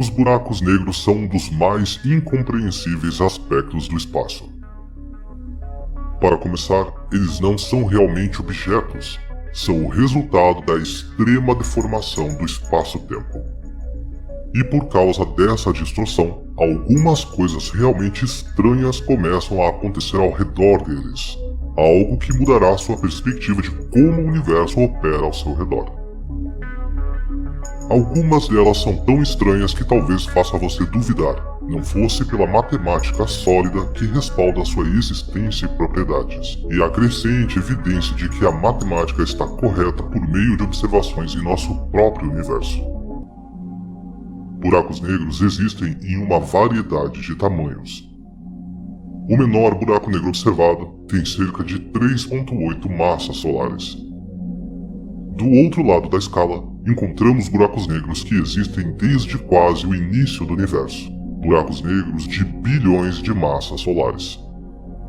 Os buracos negros são um dos mais incompreensíveis aspectos do espaço. Para começar, eles não são realmente objetos, são o resultado da extrema deformação do espaço-tempo. E por causa dessa distorção, algumas coisas realmente estranhas começam a acontecer ao redor deles, algo que mudará sua perspectiva de como o universo opera ao seu redor. Algumas delas são tão estranhas que talvez faça você duvidar, não fosse pela matemática sólida que respalda sua existência e propriedades, e a crescente evidência de que a matemática está correta por meio de observações em nosso próprio universo. Buracos negros existem em uma variedade de tamanhos. O menor buraco negro observado tem cerca de 3,8 massas solares. Do outro lado da escala, encontramos buracos negros que existem desde quase o início do universo. Buracos negros de bilhões de massas solares.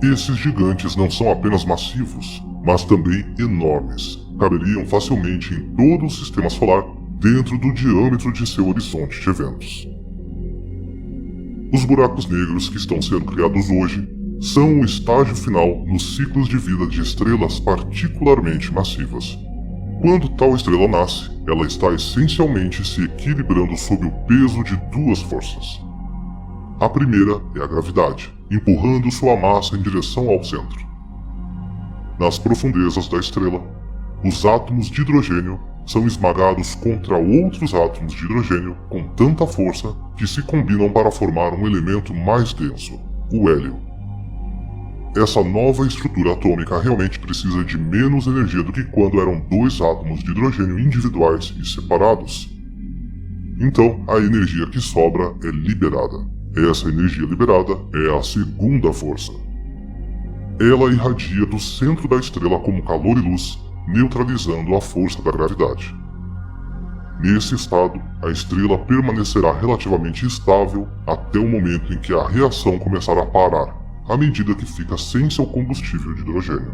Esses gigantes não são apenas massivos, mas também enormes. Caberiam facilmente em todo o sistema solar dentro do diâmetro de seu horizonte de eventos. Os buracos negros que estão sendo criados hoje são o estágio final nos ciclos de vida de estrelas particularmente massivas. Quando tal estrela nasce, ela está essencialmente se equilibrando sob o peso de duas forças. A primeira é a gravidade, empurrando sua massa em direção ao centro. Nas profundezas da estrela, os átomos de hidrogênio são esmagados contra outros átomos de hidrogênio com tanta força que se combinam para formar um elemento mais denso, o hélio. Essa nova estrutura atômica realmente precisa de menos energia do que quando eram dois átomos de hidrogênio individuais e separados. Então, a energia que sobra é liberada. Essa energia liberada é a segunda força. Ela irradia do centro da estrela como calor e luz, neutralizando a força da gravidade. Nesse estado, a estrela permanecerá relativamente estável até o momento em que a reação começar a parar, à medida que fica sem seu combustível de hidrogênio.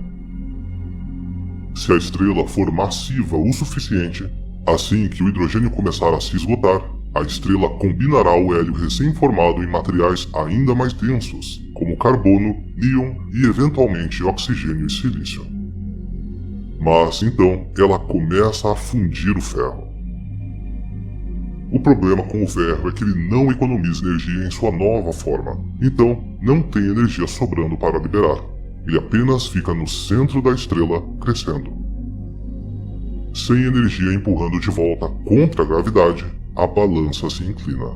Se a estrela for massiva o suficiente, assim que o hidrogênio começar a se esgotar, a estrela combinará o hélio recém-formado em materiais ainda mais densos, como carbono, íon e eventualmente oxigênio e silício. Mas então ela começa a fundir o ferro. O problema com o ferro é que ele não economiza energia em sua nova forma, então não tem energia sobrando para liberar. Ele apenas fica no centro da estrela, crescendo. Sem energia empurrando de volta contra a gravidade, a balança se inclina.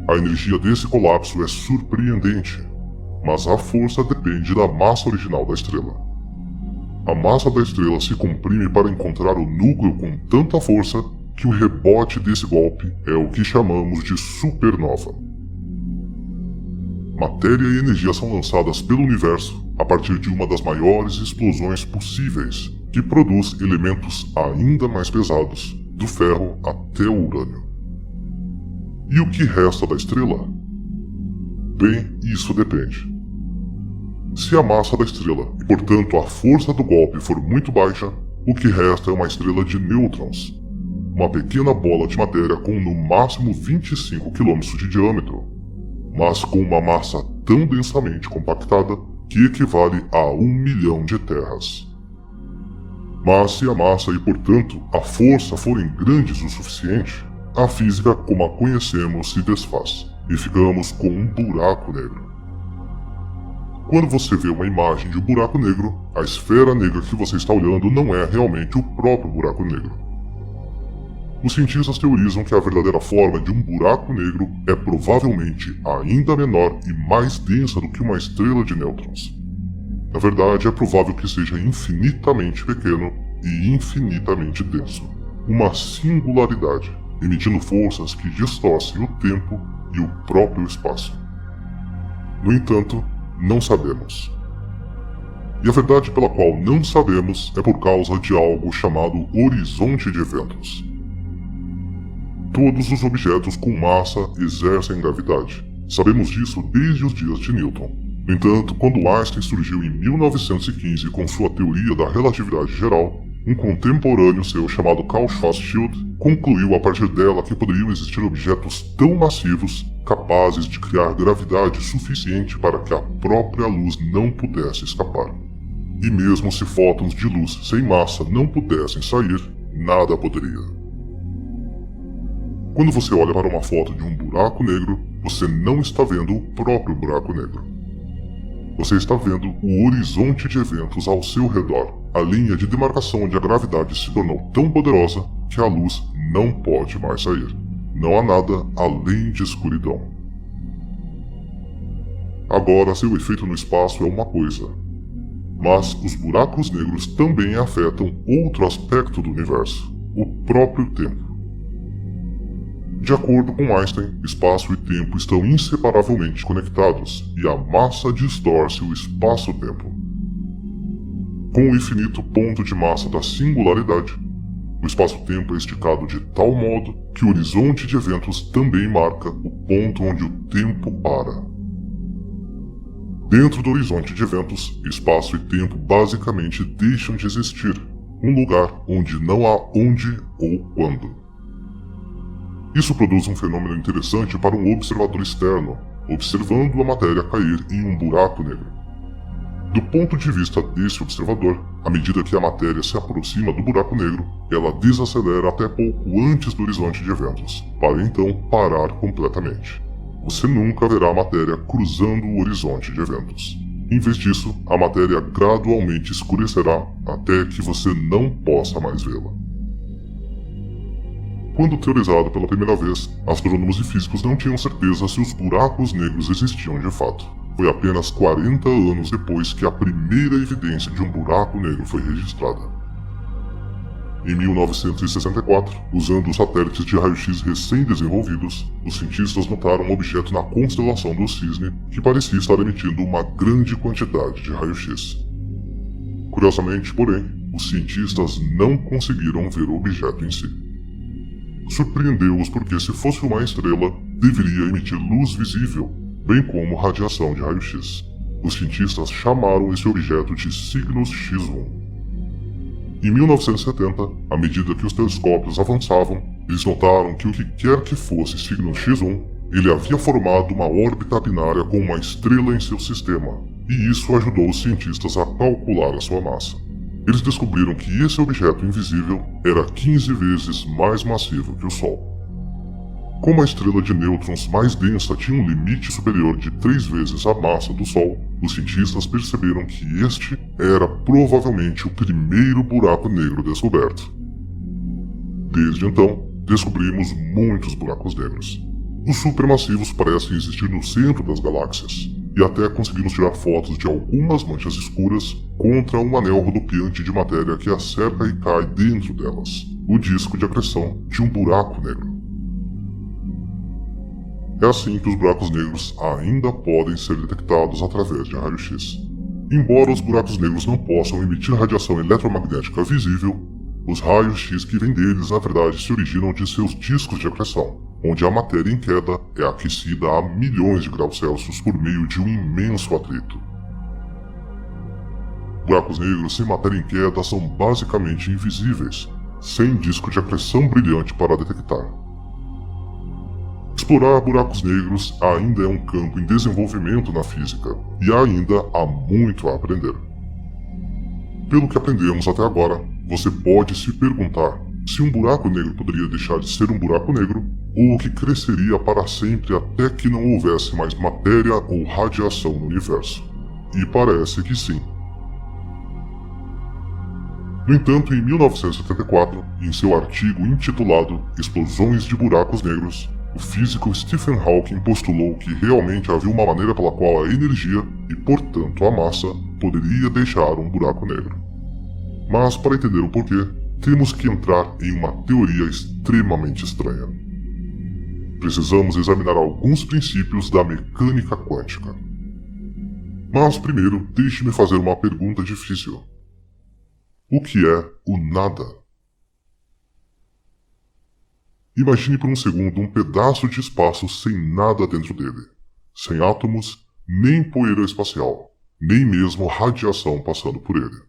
A energia desse colapso é surpreendente, mas a força depende da massa original da estrela. A massa da estrela se comprime para encontrar o núcleo com tanta força que o rebote desse golpe é o que chamamos de supernova. Matéria e energia são lançadas pelo universo a partir de uma das maiores explosões possíveis, que produz elementos ainda mais pesados, do ferro até o urânio. E o que resta da estrela? Bem, isso depende. Se a massa da estrela, e portanto a força do golpe, for muito baixa, o que resta é uma estrela de nêutrons, uma pequena bola de matéria com no máximo 25 km de diâmetro, mas com uma massa tão densamente compactada que equivale a 1 milhão de terras. Mas se a massa e, portanto, a força forem grandes o suficiente, a física como a conhecemos se desfaz, e ficamos com um buraco negro. Quando você vê uma imagem de um buraco negro, a esfera negra que você está olhando não é realmente o próprio buraco negro. Os cientistas teorizam que a verdadeira forma de um buraco negro é provavelmente ainda menor e mais densa do que uma estrela de nêutrons. Na verdade, é provável que seja infinitamente pequeno e infinitamente denso. Uma singularidade, emitindo forças que distorcem o tempo e o próprio espaço. No entanto, não sabemos. E a verdade pela qual não sabemos é por causa de algo chamado horizonte de eventos. Todos os objetos com massa exercem gravidade. Sabemos disso desde os dias de Newton. No entanto, quando Einstein surgiu em 1915 com sua teoria da relatividade geral, Um contemporâneo seu chamado Carl Schwarzschild concluiu a partir dela que poderiam existir objetos tão massivos capazes de criar gravidade suficiente para que a própria luz não pudesse escapar. E mesmo se fótons de luz sem massa não pudessem sair, nada poderia. Quando você olha para uma foto de um buraco negro, você não está vendo o próprio buraco negro. Você está vendo o horizonte de eventos ao seu redor, a linha de demarcação onde a gravidade se tornou tão poderosa que a luz não pode mais sair. Não há nada além de escuridão. Agora, seu efeito no espaço é uma coisa, mas os buracos negros também afetam outro aspecto do universo, o próprio tempo. De acordo com Einstein, espaço e tempo estão inseparavelmente conectados e a massa distorce o espaço-tempo. Com o infinito ponto de massa da singularidade, o espaço-tempo é esticado de tal modo que o horizonte de eventos também marca o ponto onde o tempo para. Dentro do horizonte de eventos, espaço e tempo basicamente deixam de existir, um lugar onde não há onde ou quando. Isso produz um fenômeno interessante para um observador externo, observando a matéria cair em um buraco negro. Do ponto de vista desse observador, à medida que a matéria se aproxima do buraco negro, ela desacelera até pouco antes do horizonte de eventos, para então parar completamente. Você nunca verá a matéria cruzando o horizonte de eventos. Em vez disso, a matéria gradualmente escurecerá até que você não possa mais vê-la. Quando teorizado pela primeira vez, astrônomos e físicos não tinham certeza se os buracos negros existiam de fato. Foi apenas 40 anos depois que a primeira evidência de um buraco negro foi registrada. Em 1964, usando os satélites de raio-x recém-desenvolvidos, os cientistas notaram um objeto na constelação do Cisne que parecia estar emitindo uma grande quantidade de raio-x. Curiosamente, porém, os cientistas não conseguiram ver o objeto em si. Surpreendeu-os porque, se fosse uma estrela, deveria emitir luz visível, bem como radiação de raio-x. Os cientistas chamaram esse objeto de Cygnus X1. Em 1970, à medida que os telescópios avançavam, eles notaram que o que quer que fosse Cygnus X1, ele havia formado uma órbita binária com uma estrela em seu sistema, e isso ajudou os cientistas a calcular a sua massa. Eles descobriram que esse objeto invisível era 15 vezes mais massivo que o Sol. Como a estrela de nêutrons mais densa tinha um limite superior de 3 vezes a massa do Sol, os cientistas perceberam que este era provavelmente o primeiro buraco negro descoberto. Desde então, descobrimos muitos buracos negros. Os supermassivos parecem existir no centro das galáxias, e até conseguimos tirar fotos de algumas manchas escuras contra um anel rodopiante de matéria que as cerca e cai dentro delas, o disco de acreção de um buraco negro. É assim que os buracos negros ainda podem ser detectados através de raio-x. Embora os buracos negros não possam emitir radiação eletromagnética visível, os raios-x que vêm deles na verdade se originam de seus discos de acreção, onde a matéria em queda é aquecida a milhões de graus Celsius por meio de um imenso atrito. Buracos negros sem matéria em queda são basicamente invisíveis, sem disco de acreção brilhante para detectar. Explorar buracos negros ainda é um campo em desenvolvimento na física, e ainda há muito a aprender. Pelo que aprendemos até agora, você pode se perguntar se um buraco negro poderia deixar de ser um buraco negro, ou que cresceria para sempre até que não houvesse mais matéria ou radiação no universo. E parece que sim. No entanto, em 1974, em seu artigo intitulado Explosões de Buracos Negros, o físico Stephen Hawking postulou que realmente havia uma maneira pela qual a energia, e portanto a massa, poderia deixar um buraco negro. Mas para entender o porquê, temos que entrar em uma teoria extremamente estranha. Precisamos examinar alguns princípios da mecânica quântica. Mas primeiro, deixe-me fazer uma pergunta difícil. O que é o nada? Imagine por um segundo um pedaço de espaço sem nada dentro dele. Sem átomos, nem poeira espacial, nem mesmo radiação passando por ele.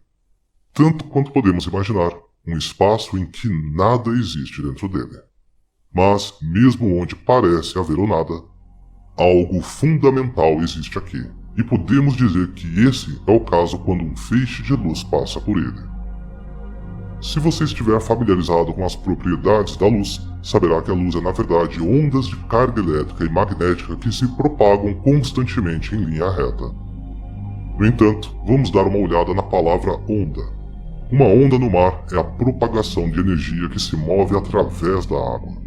Tanto quanto podemos imaginar, um espaço em que nada existe dentro dele. Mas, mesmo onde parece haver o nada, algo fundamental existe aqui, e podemos dizer que esse é o caso quando um feixe de luz passa por ele. Se você estiver familiarizado com as propriedades da luz, saberá que a luz é na verdade ondas de carga elétrica e magnética que se propagam constantemente em linha reta. No entanto, vamos dar uma olhada na palavra onda. Uma onda no mar é a propagação de energia que se move através da água.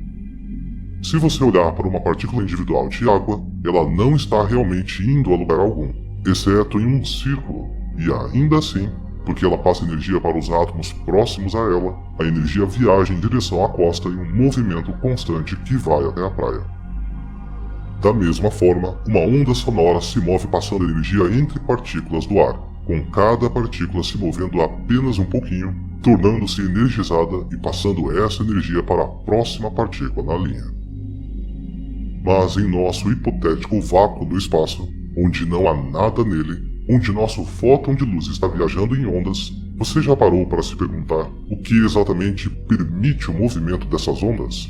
Se você olhar para uma partícula individual de água, ela não está realmente indo a lugar algum, exceto em um círculo, e ainda assim, porque ela passa energia para os átomos próximos a ela, a energia viaja em direção à costa em um movimento constante que vai até a praia. Da mesma forma, uma onda sonora se move passando energia entre partículas do ar, com cada partícula se movendo apenas um pouquinho, tornando-se energizada e passando essa energia para a próxima partícula na linha. Mas em nosso hipotético vácuo do espaço, onde não há nada nele, onde nosso fóton de luz está viajando em ondas, você já parou para se perguntar o que exatamente permite o movimento dessas ondas?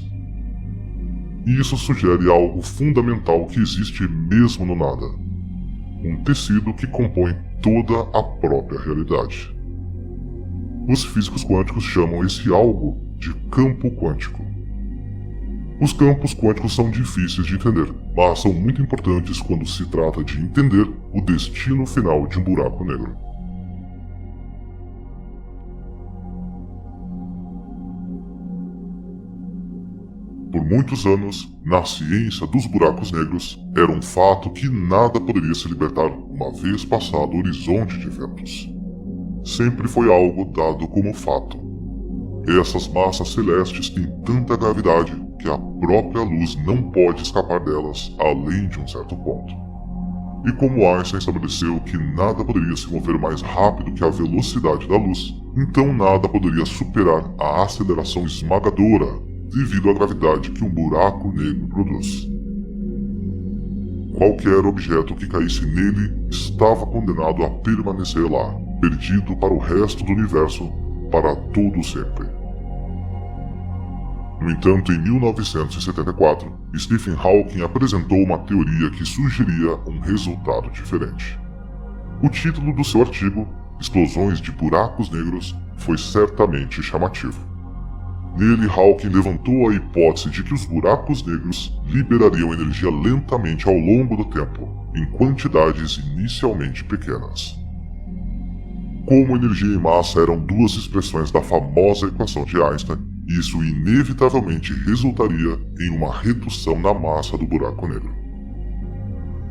E isso sugere algo fundamental que existe mesmo no nada. Um tecido que compõe toda a própria realidade. Os físicos quânticos chamam esse algo de campo quântico. Os campos quânticos são difíceis de entender, mas são muito importantes quando se trata de entender o destino final de um buraco negro. Por muitos anos, na ciência dos buracos negros, era um fato que nada poderia se libertar uma vez passado o horizonte de eventos. Sempre foi algo dado como fato. Essas massas celestes têm tanta gravidade que a própria luz não pode escapar delas além de um certo ponto. E como Einstein estabeleceu que nada poderia se mover mais rápido que a velocidade da luz, então nada poderia superar a aceleração esmagadora devido à gravidade que um buraco negro produz. Qualquer objeto que caísse nele estava condenado a permanecer lá, perdido para o resto do universo para todo sempre. No entanto, em 1974, Stephen Hawking apresentou uma teoria que sugeria um resultado diferente. O título do seu artigo, Explosões de Buracos Negros, foi certamente chamativo. Nele, Hawking levantou a hipótese de que os buracos negros liberariam energia lentamente ao longo do tempo, em quantidades inicialmente pequenas. Como energia e massa eram duas expressões da famosa equação de Einstein, isso inevitavelmente resultaria em uma redução na massa do buraco negro.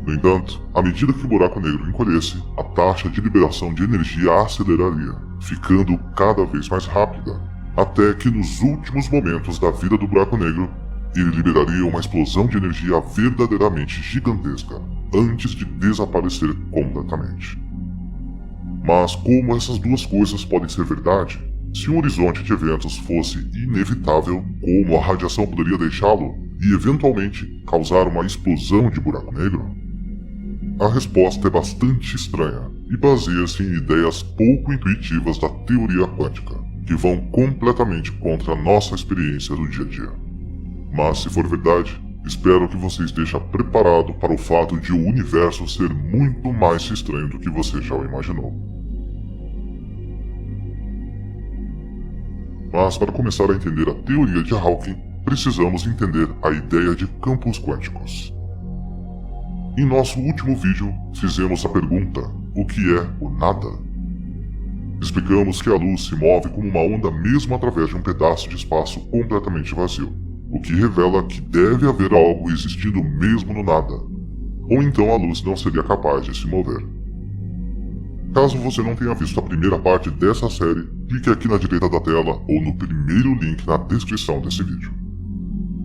No entanto, à medida que o buraco negro encolhesse, a taxa de liberação de energia aceleraria, ficando cada vez mais rápida, até que nos últimos momentos da vida do buraco negro, ele liberaria uma explosão de energia verdadeiramente gigantesca, antes de desaparecer completamente. Mas como essas duas coisas podem ser verdade? Se um horizonte de eventos fosse inevitável, como a radiação poderia deixá-lo e eventualmente causar uma explosão de buraco negro? A resposta é bastante estranha e baseia-se em ideias pouco intuitivas da teoria quântica, que vão completamente contra a nossa experiência do dia a dia. Mas se for verdade, espero que você esteja preparado para o fato de o universo ser muito mais estranho do que você já o imaginou. Mas para começar a entender a teoria de Hawking, precisamos entender a ideia de campos quânticos. Em nosso último vídeo, fizemos a pergunta: o que é o nada? Explicamos que a luz se move como uma onda mesmo através de um pedaço de espaço completamente vazio, o que revela que deve haver algo existindo mesmo no nada, ou então a luz não seria capaz de se mover. Caso você não tenha visto a primeira parte dessa série, clique aqui na direita da tela ou no primeiro link na descrição desse vídeo.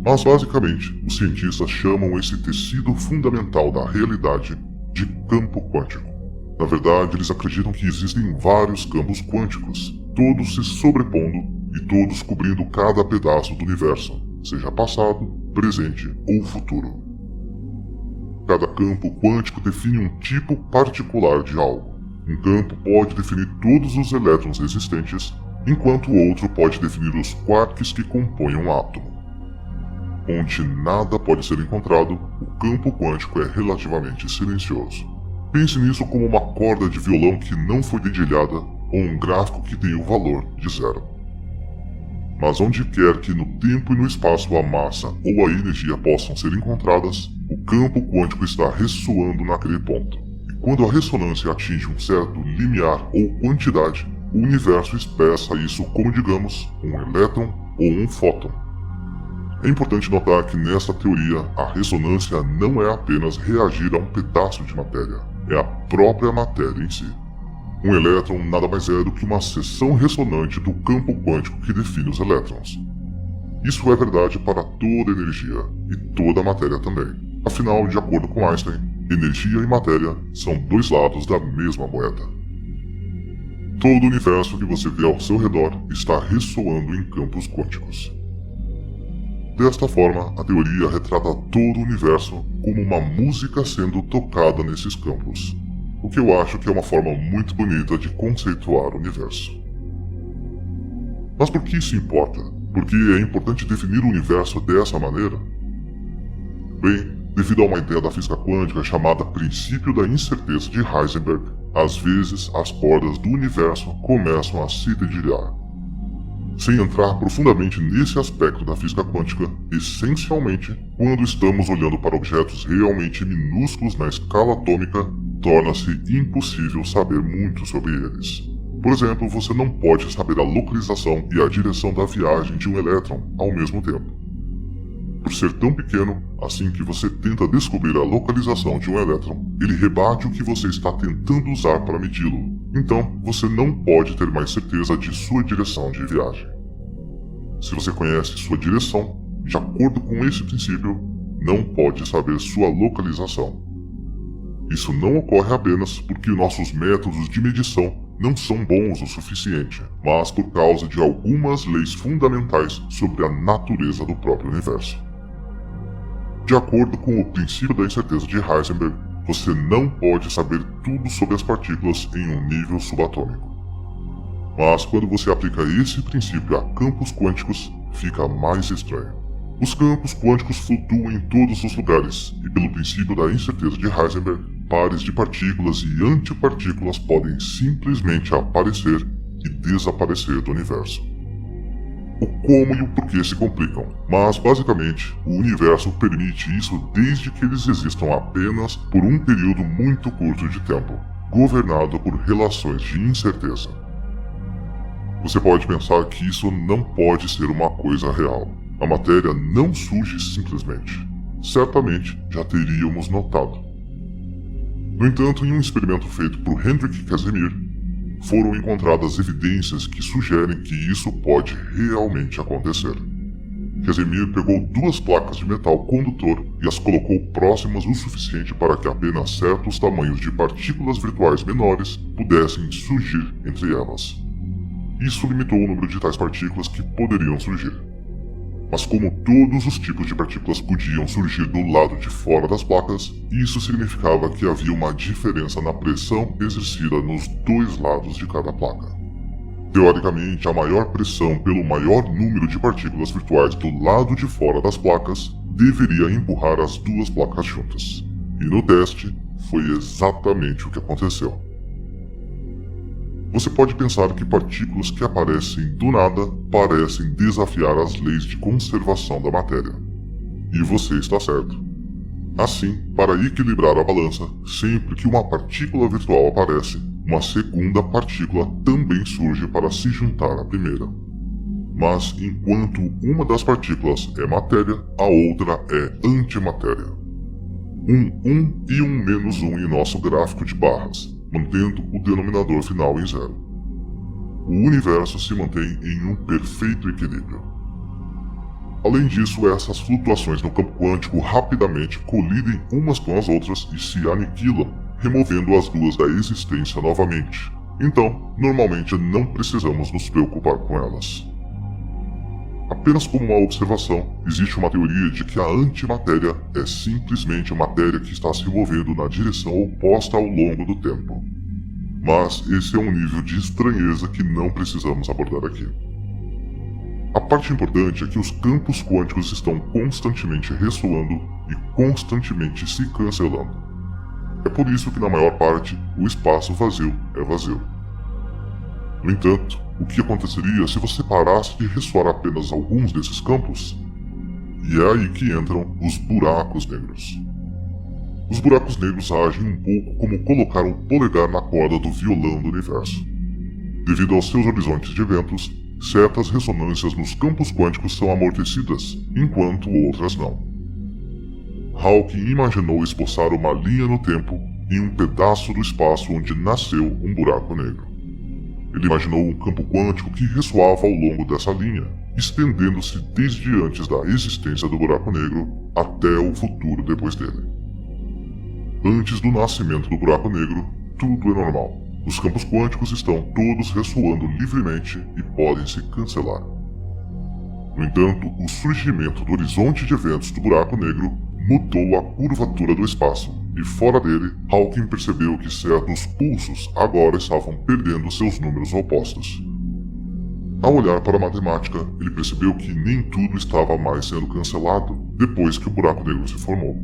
Mas basicamente, os cientistas chamam esse tecido fundamental da realidade de campo quântico. Na verdade, eles acreditam que existem vários campos quânticos, todos se sobrepondo e todos cobrindo cada pedaço do universo, seja passado, presente ou futuro. Cada campo quântico define um tipo particular de algo. Um campo pode definir todos os elétrons existentes, enquanto o outro pode definir os quarks que compõem um átomo. Onde nada pode ser encontrado, o campo quântico é relativamente silencioso. Pense nisso como uma corda de violão que não foi dedilhada ou um gráfico que tem o valor de zero. Mas onde quer que no tempo e no espaço a massa ou a energia possam ser encontradas, o campo quântico está ressoando naquele ponto. E quando a ressonância atinge um certo limiar ou quantidade, o universo expressa isso como, digamos, um elétron ou um fóton. É importante notar que nessa teoria a ressonância não é apenas reagir a um pedaço de matéria, é a própria matéria em si. Um elétron nada mais é do que uma seção ressonante do campo quântico que define os elétrons. Isso é verdade para toda energia e toda matéria também. Afinal, de acordo com Einstein, energia e matéria são dois lados da mesma moeda. Todo o universo que você vê ao seu redor está ressoando em campos quânticos. Desta forma, a teoria retrata todo o universo como uma música sendo tocada nesses campos, o que eu acho que é uma forma muito bonita de conceituar o universo. Mas por que isso importa? Por que é importante definir o universo dessa maneira? Bem, devido a uma ideia da física quântica chamada princípio da incerteza de Heisenberg, às vezes as cordas do universo começam a se dedilhar. Sem entrar profundamente nesse aspecto da física quântica, essencialmente, quando estamos olhando para objetos realmente minúsculos na escala atômica, torna-se impossível saber muito sobre eles. Por exemplo, você não pode saber a localização e a direção da viagem de um elétron ao mesmo tempo. Por ser tão pequeno, assim que você tenta descobrir a localização de um elétron, ele rebate o que você está tentando usar para medi-lo. Então, você não pode ter mais certeza de sua direção de viagem. Se você conhece sua direção, de acordo com esse princípio, não pode saber sua localização. Isso não ocorre apenas porque nossos métodos de medição não são bons o suficiente, mas por causa de algumas leis fundamentais sobre a natureza do próprio universo. De acordo com o princípio da incerteza de Heisenberg, você não pode saber tudo sobre as partículas em um nível subatômico. Mas quando você aplica esse princípio a campos quânticos, fica mais estranho. Os campos quânticos flutuam em todos os lugares, e pelo princípio da incerteza de Heisenberg, pares de partículas e antipartículas podem simplesmente aparecer e desaparecer do universo. O como e o porquê se complicam, mas basicamente o universo permite isso desde que eles existam apenas por um período muito curto de tempo, governado por relações de incerteza. Você pode pensar que isso não pode ser uma coisa real. A matéria não surge simplesmente. Certamente já teríamos notado. No entanto, em um experimento feito por Hendrik Casimir, foram encontradas evidências que sugerem que isso pode realmente acontecer. Casimir pegou duas placas de metal condutor e as colocou próximas o suficiente para que apenas certos tamanhos de partículas virtuais menores pudessem surgir entre elas. Isso limitou o número de tais partículas que poderiam surgir. Mas como todos os tipos de partículas podiam surgir do lado de fora das placas, isso significava que havia uma diferença na pressão exercida nos dois lados de cada placa. Teoricamente, a maior pressão pelo maior número de partículas virtuais do lado de fora das placas deveria empurrar as duas placas juntas. E no teste, foi exatamente o que aconteceu. Você pode pensar que partículas que aparecem do nada parecem desafiar as leis de conservação da matéria. E você está certo. Assim, para equilibrar a balança, sempre que uma partícula virtual aparece, uma segunda partícula também surge para se juntar à primeira. Mas enquanto uma das partículas é matéria, a outra é antimatéria. Um 1 e um menos 1 em nosso gráfico de barras, mantendo o denominador final em zero. O universo se mantém em um perfeito equilíbrio. Além disso, essas flutuações no campo quântico rapidamente colidem umas com as outras e se aniquilam, removendo as duas da existência novamente. Então, normalmente não precisamos nos preocupar com elas. Apenas como uma observação, existe uma teoria de que a antimatéria é simplesmente a matéria que está se movendo na direção oposta ao longo do tempo. mas esse é um nível de estranheza que não precisamos abordar aqui. A parte importante é que os campos quânticos estão constantemente ressoando e constantemente se cancelando. É por isso que na maior parte o espaço vazio é vazio. No entanto, o que aconteceria se você parasse de ressoar apenas alguns desses campos? E é aí que entram os buracos negros. Os buracos negros agem um pouco como colocar um polegar na corda do violão do universo. Devido aos seus horizontes de eventos, certas ressonâncias nos campos quânticos são amortecidas, enquanto outras não. Hawking imaginou esboçar uma linha no tempo em um pedaço do espaço onde nasceu um buraco negro. Ele imaginou um campo quântico que ressoava ao longo dessa linha, estendendo-se desde antes da existência do buraco negro até o futuro depois dele. Antes do nascimento do buraco negro, tudo é normal. Os campos quânticos estão todos ressoando livremente e podem se cancelar. No entanto, o surgimento do horizonte de eventos do buraco negro mudou a curvatura do espaço, e fora dele, Hawking percebeu que certos pulsos agora estavam perdendo seus números opostos. Ao olhar para a matemática, ele percebeu que nem tudo estava mais sendo cancelado depois que o buraco negro se formou.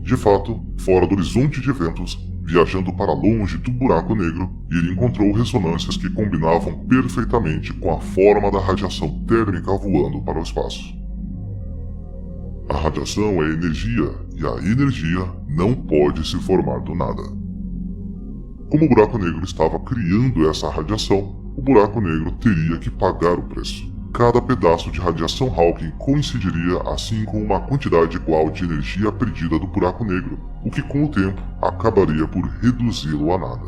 De fato, fora do horizonte de eventos, viajando para longe do buraco negro, ele encontrou ressonâncias que combinavam perfeitamente com a forma da radiação térmica voando para o espaço. A radiação é energia, e a energia não pode se formar do nada. Como o buraco negro estava criando essa radiação, o buraco negro teria que pagar o preço. Cada pedaço de radiação Hawking coincidiria assim com uma quantidade igual de energia perdida do buraco negro, o que com o tempo acabaria por reduzi-lo a nada.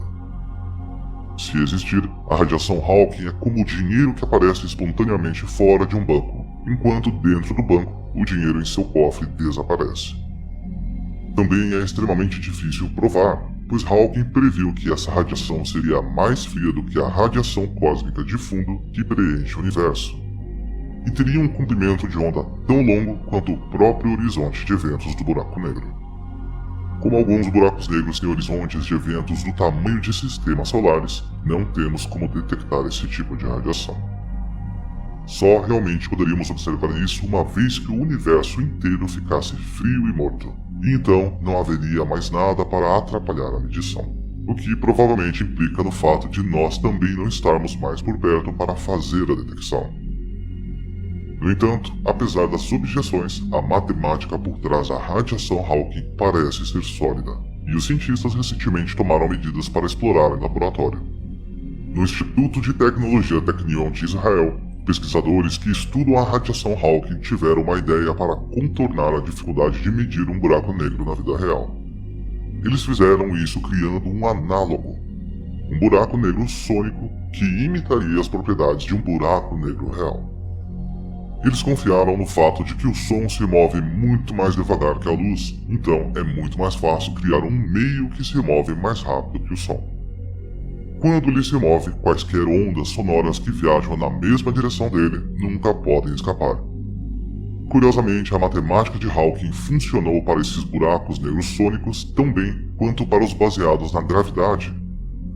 Se existir, a radiação Hawking é como o dinheiro que aparece espontaneamente fora de um banco, enquanto dentro do banco o dinheiro em seu cofre desaparece. Também é extremamente difícil provar, pois Hawking previu que essa radiação seria mais fria do que a radiação cósmica de fundo que preenche o universo, e teria um comprimento de onda tão longo quanto o próprio horizonte de eventos do buraco negro. Como alguns buracos negros têm horizontes de eventos do tamanho de sistemas solares, não temos como detectar esse tipo de radiação. Só realmente poderíamos observar isso uma vez que o universo inteiro ficasse frio e morto, e então não haveria mais nada para atrapalhar a medição, o que provavelmente implica no fato de nós também não estarmos mais por perto para fazer a detecção. No entanto, apesar das objeções, a matemática por trás da radiação Hawking parece ser sólida, e os cientistas recentemente tomaram medidas para explorar em laboratório. No Instituto de Tecnologia Technion de Israel, pesquisadores que estudam a radiação Hawking tiveram uma ideia para contornar a dificuldade de medir um buraco negro na vida real. Eles fizeram isso criando um análogo, um buraco negro sônico que imitaria as propriedades de um buraco negro real. Eles confiaram no fato de que o som se move muito mais devagar que a luz, então é muito mais fácil criar um meio que se move mais rápido que o som. Quando ele se move, quaisquer ondas sonoras que viajam na mesma direção dele nunca podem escapar. Curiosamente, a matemática de Hawking funcionou para esses buracos negros sônicos tão bem quanto para os baseados na gravidade,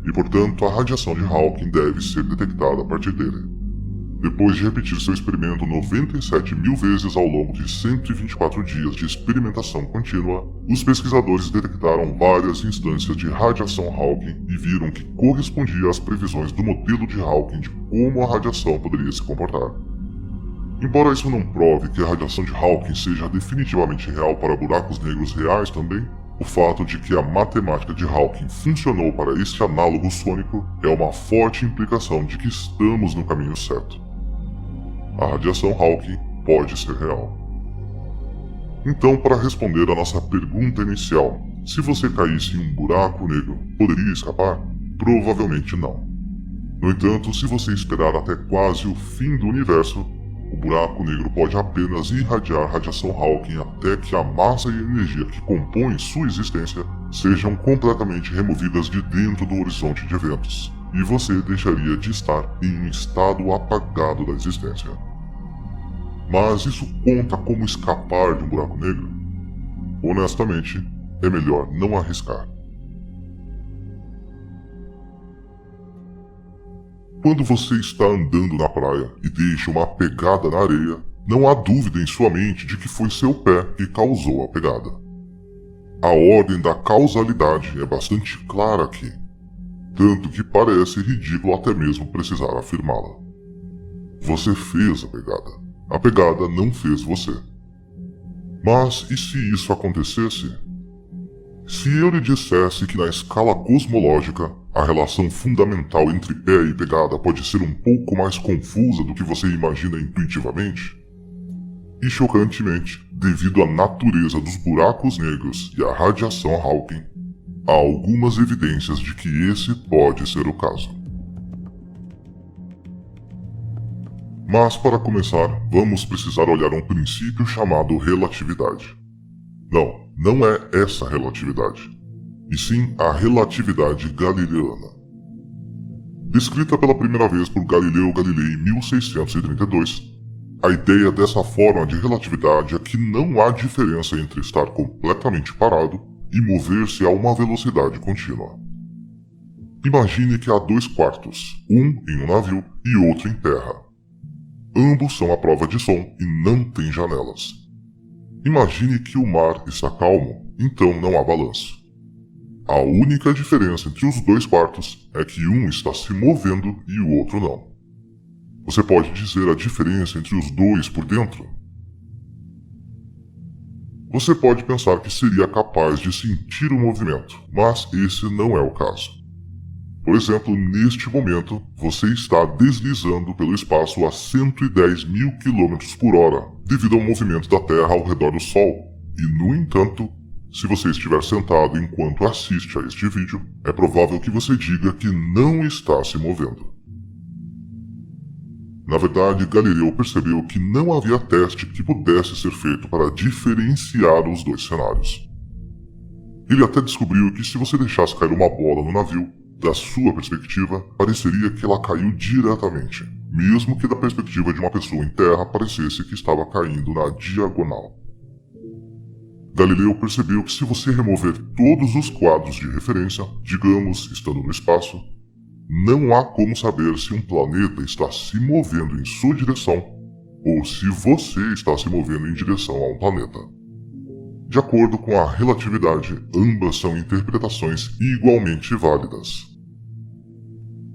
e portanto a radiação de Hawking deve ser detectada a partir dele. Depois de repetir seu experimento 97.000 vezes ao longo de 124 dias de experimentação contínua, os pesquisadores detectaram várias instâncias de radiação Hawking e viram que correspondia às previsões do modelo de Hawking de como a radiação poderia se comportar. Embora isso não prove que a radiação de Hawking seja definitivamente real para buracos negros reais também, o fato de que a matemática de Hawking funcionou para este análogo sônico é uma forte implicação de que estamos no caminho certo. A radiação Hawking pode ser real. Então, para responder à nossa pergunta inicial, se você caísse em um buraco negro, poderia escapar? Provavelmente não. No entanto, se você esperar até quase o fim do universo, o buraco negro pode apenas irradiar radiação Hawking até que a massa e a energia que compõem sua existência sejam completamente removidas de dentro do horizonte de eventos, e você deixaria de estar em um estado apagado da existência. Mas isso conta como escapar de um buraco negro? Honestamente, é melhor não arriscar. Quando você está andando na praia e deixa uma pegada na areia, não há dúvida em sua mente de que foi seu pé que causou a pegada. A ordem da causalidade é bastante clara aqui, tanto que parece ridículo até mesmo precisar afirmá-la. Você fez a pegada não fez você. Mas e se isso acontecesse? Se eu lhe dissesse que na escala cosmológica, a relação fundamental entre pé e pegada pode ser um pouco mais confusa do que você imagina intuitivamente? E chocantemente, devido à natureza dos buracos negros e à radiação Hawking, há algumas evidências de que esse pode ser o caso. Mas para começar, vamos precisar olhar um princípio chamado relatividade. Não é essa relatividade, e sim a relatividade galileana. Descrita pela primeira vez por Galileu Galilei em 1632, a ideia dessa forma de relatividade é que não há diferença entre estar completamente parado e mover-se a uma velocidade contínua. Imagine que há 2 quartos, um em um navio e outro em terra. Ambos são à prova de som e não têm janelas. Imagine que o mar está calmo, então não há balanço. A única diferença entre os 2 quartos é que um está se movendo e o outro não. Você pode dizer a diferença entre os 2 por dentro? Você pode pensar que seria capaz de sentir o movimento, mas esse não é o caso. Por exemplo, neste momento, você está deslizando pelo espaço a 110 mil km por hora, devido ao movimento da Terra ao redor do Sol. E, no entanto, se você estiver sentado enquanto assiste a este vídeo, é provável que você diga que não está se movendo. Na verdade, Galileu percebeu que não havia teste que pudesse ser feito para diferenciar os 2 cenários. Ele até descobriu que se você deixasse cair uma bola no navio, da sua perspectiva, pareceria que ela caiu diretamente, mesmo que da perspectiva de uma pessoa em terra parecesse que estava caindo na diagonal. Galileu percebeu que se você remover todos os quadros de referência, digamos, estando no espaço, não há como saber se um planeta está se movendo em sua direção ou se você está se movendo em direção a um planeta. De acordo com a relatividade, ambas são interpretações igualmente válidas.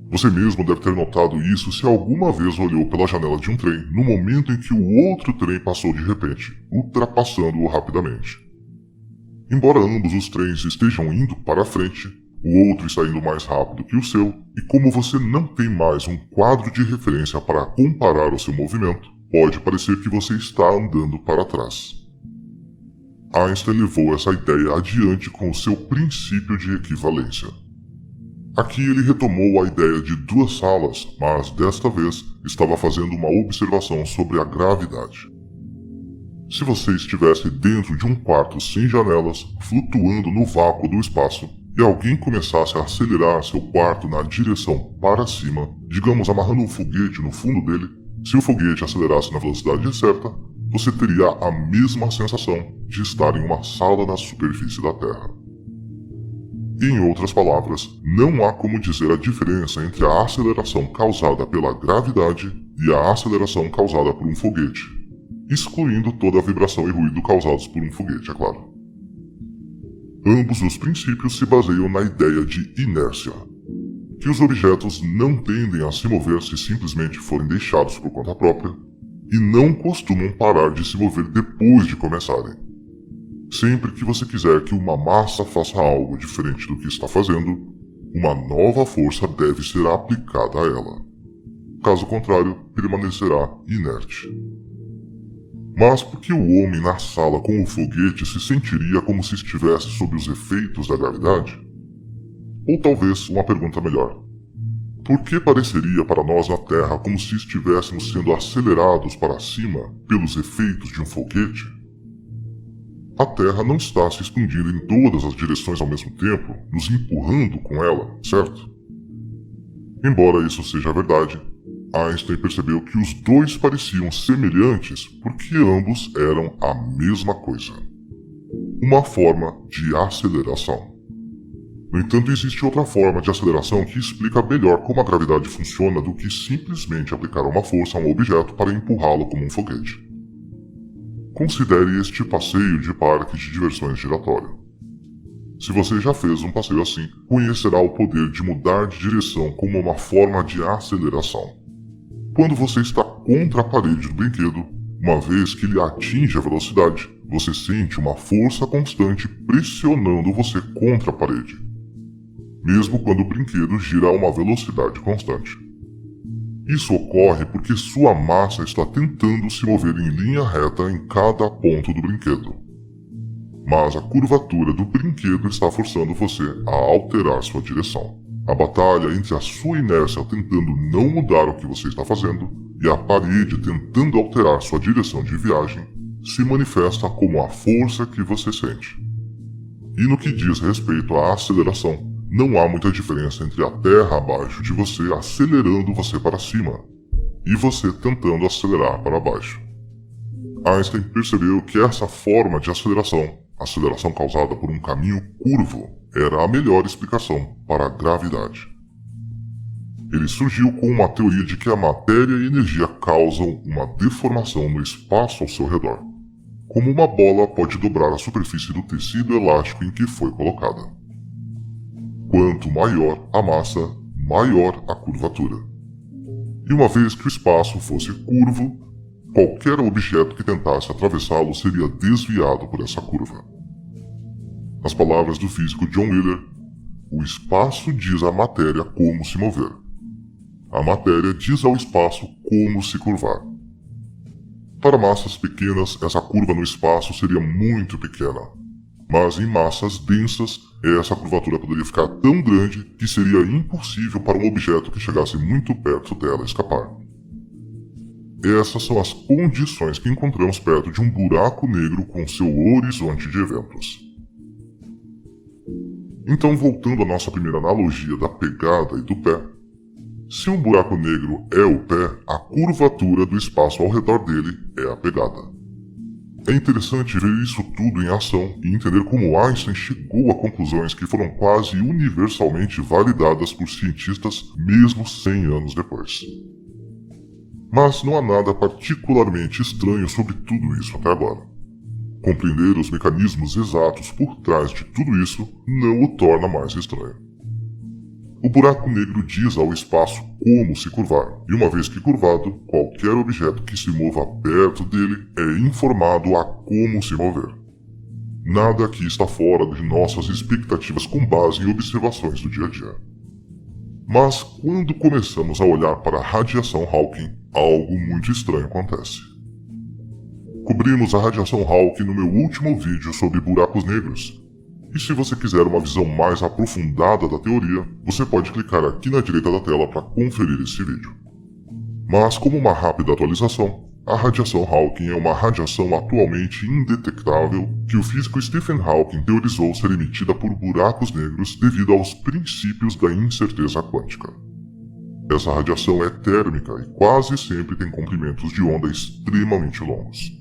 Você mesmo deve ter notado isso se alguma vez olhou pela janela de um trem no momento em que o outro trem passou de repente, ultrapassando-o rapidamente. Embora ambos os trens estejam indo para frente, o outro está indo mais rápido que o seu, e como você não tem mais um quadro de referência para comparar o seu movimento, pode parecer que você está andando para trás. Einstein levou essa ideia adiante com o seu princípio de equivalência. Aqui ele retomou a ideia de 2 salas, mas desta vez estava fazendo uma observação sobre a gravidade. Se você estivesse dentro de um quarto sem janelas, flutuando no vácuo do espaço, e alguém começasse a acelerar seu quarto na direção para cima, digamos amarrando um foguete no fundo dele, se o foguete acelerasse na velocidade certa, você teria a mesma sensação de estar em uma sala na superfície da Terra. Em outras palavras, não há como dizer a diferença entre a aceleração causada pela gravidade e a aceleração causada por um foguete, excluindo toda a vibração e ruído causados por um foguete, é claro. Ambos os princípios se baseiam na ideia de inércia, que os objetos não tendem a se mover se simplesmente forem deixados por conta própria, e não costumam parar de se mover depois de começarem. Sempre que você quiser que uma massa faça algo diferente do que está fazendo, uma nova força deve ser aplicada a ela. Caso contrário, permanecerá inerte. Mas por que o homem na sala com o foguete se sentiria como se estivesse sob os efeitos da gravidade? Ou talvez uma pergunta melhor. Por que pareceria para nós na Terra como se estivéssemos sendo acelerados para cima pelos efeitos de um foguete? A Terra não está se expandindo em todas as direções ao mesmo tempo, nos empurrando com ela, certo? Embora isso seja verdade, Einstein percebeu que os 2 pareciam semelhantes porque ambos eram a mesma coisa. Uma forma de aceleração. No entanto, existe outra forma de aceleração que explica melhor como a gravidade funciona do que simplesmente aplicar uma força a um objeto para empurrá-lo como um foguete. Considere este passeio de parque de diversões giratório. Se você já fez um passeio assim, conhecerá o poder de mudar de direção como uma forma de aceleração. Quando você está contra a parede do brinquedo, uma vez que ele atinge a velocidade, você sente uma força constante pressionando você contra a parede, mesmo quando o brinquedo gira a uma velocidade constante. Isso ocorre porque sua massa está tentando se mover em linha reta em cada ponto do brinquedo. Mas a curvatura do brinquedo está forçando você a alterar sua direção. A batalha entre a sua inércia tentando não mudar o que você está fazendo e a parede tentando alterar sua direção de viagem se manifesta como a força que você sente. E no que diz respeito à aceleração, não há muita diferença entre a Terra abaixo de você acelerando você para cima e você tentando acelerar para baixo. Einstein percebeu que essa forma de aceleração causada por um caminho curvo, era a melhor explicação para a gravidade. Ele surgiu com uma teoria de que a matéria e a energia causam uma deformação no espaço ao seu redor, como uma bola pode dobrar a superfície do tecido elástico em que foi colocada. Quanto maior a massa, maior a curvatura. E uma vez que o espaço fosse curvo, qualquer objeto que tentasse atravessá-lo seria desviado por essa curva. Nas palavras do físico John Wheeler, o espaço diz à matéria como se mover. A matéria diz ao espaço como se curvar. Para massas pequenas, essa curva no espaço seria muito pequena. Mas em massas densas, essa curvatura poderia ficar tão grande que seria impossível para um objeto que chegasse muito perto dela escapar. Essas são as condições que encontramos perto de um buraco negro com seu horizonte de eventos. Então, voltando à nossa primeira analogia da pegada e do pé, se um buraco negro é o pé, a curvatura do espaço ao redor dele é a pegada. É interessante ver isso tudo em ação e entender como Einstein chegou a conclusões que foram quase universalmente validadas por cientistas mesmo 100 anos depois. Mas não há nada particularmente estranho sobre tudo isso até agora. Compreender os mecanismos exatos por trás de tudo isso não o torna mais estranho. O buraco negro diz ao espaço como se curvar, e uma vez que curvado, qualquer objeto que se mova perto dele é informado a como se mover. Nada aqui está fora de nossas expectativas com base em observações do dia a dia. Mas quando começamos a olhar para a radiação Hawking, algo muito estranho acontece. Cobrimos a radiação Hawking no meu último vídeo sobre buracos negros. E se você quiser uma visão mais aprofundada da teoria, você pode clicar aqui na direita da tela para conferir esse vídeo. Mas como uma rápida atualização, a radiação Hawking é uma radiação atualmente indetectável que o físico Stephen Hawking teorizou ser emitida por buracos negros devido aos princípios da incerteza quântica. Essa radiação é térmica e quase sempre tem comprimentos de onda extremamente longos.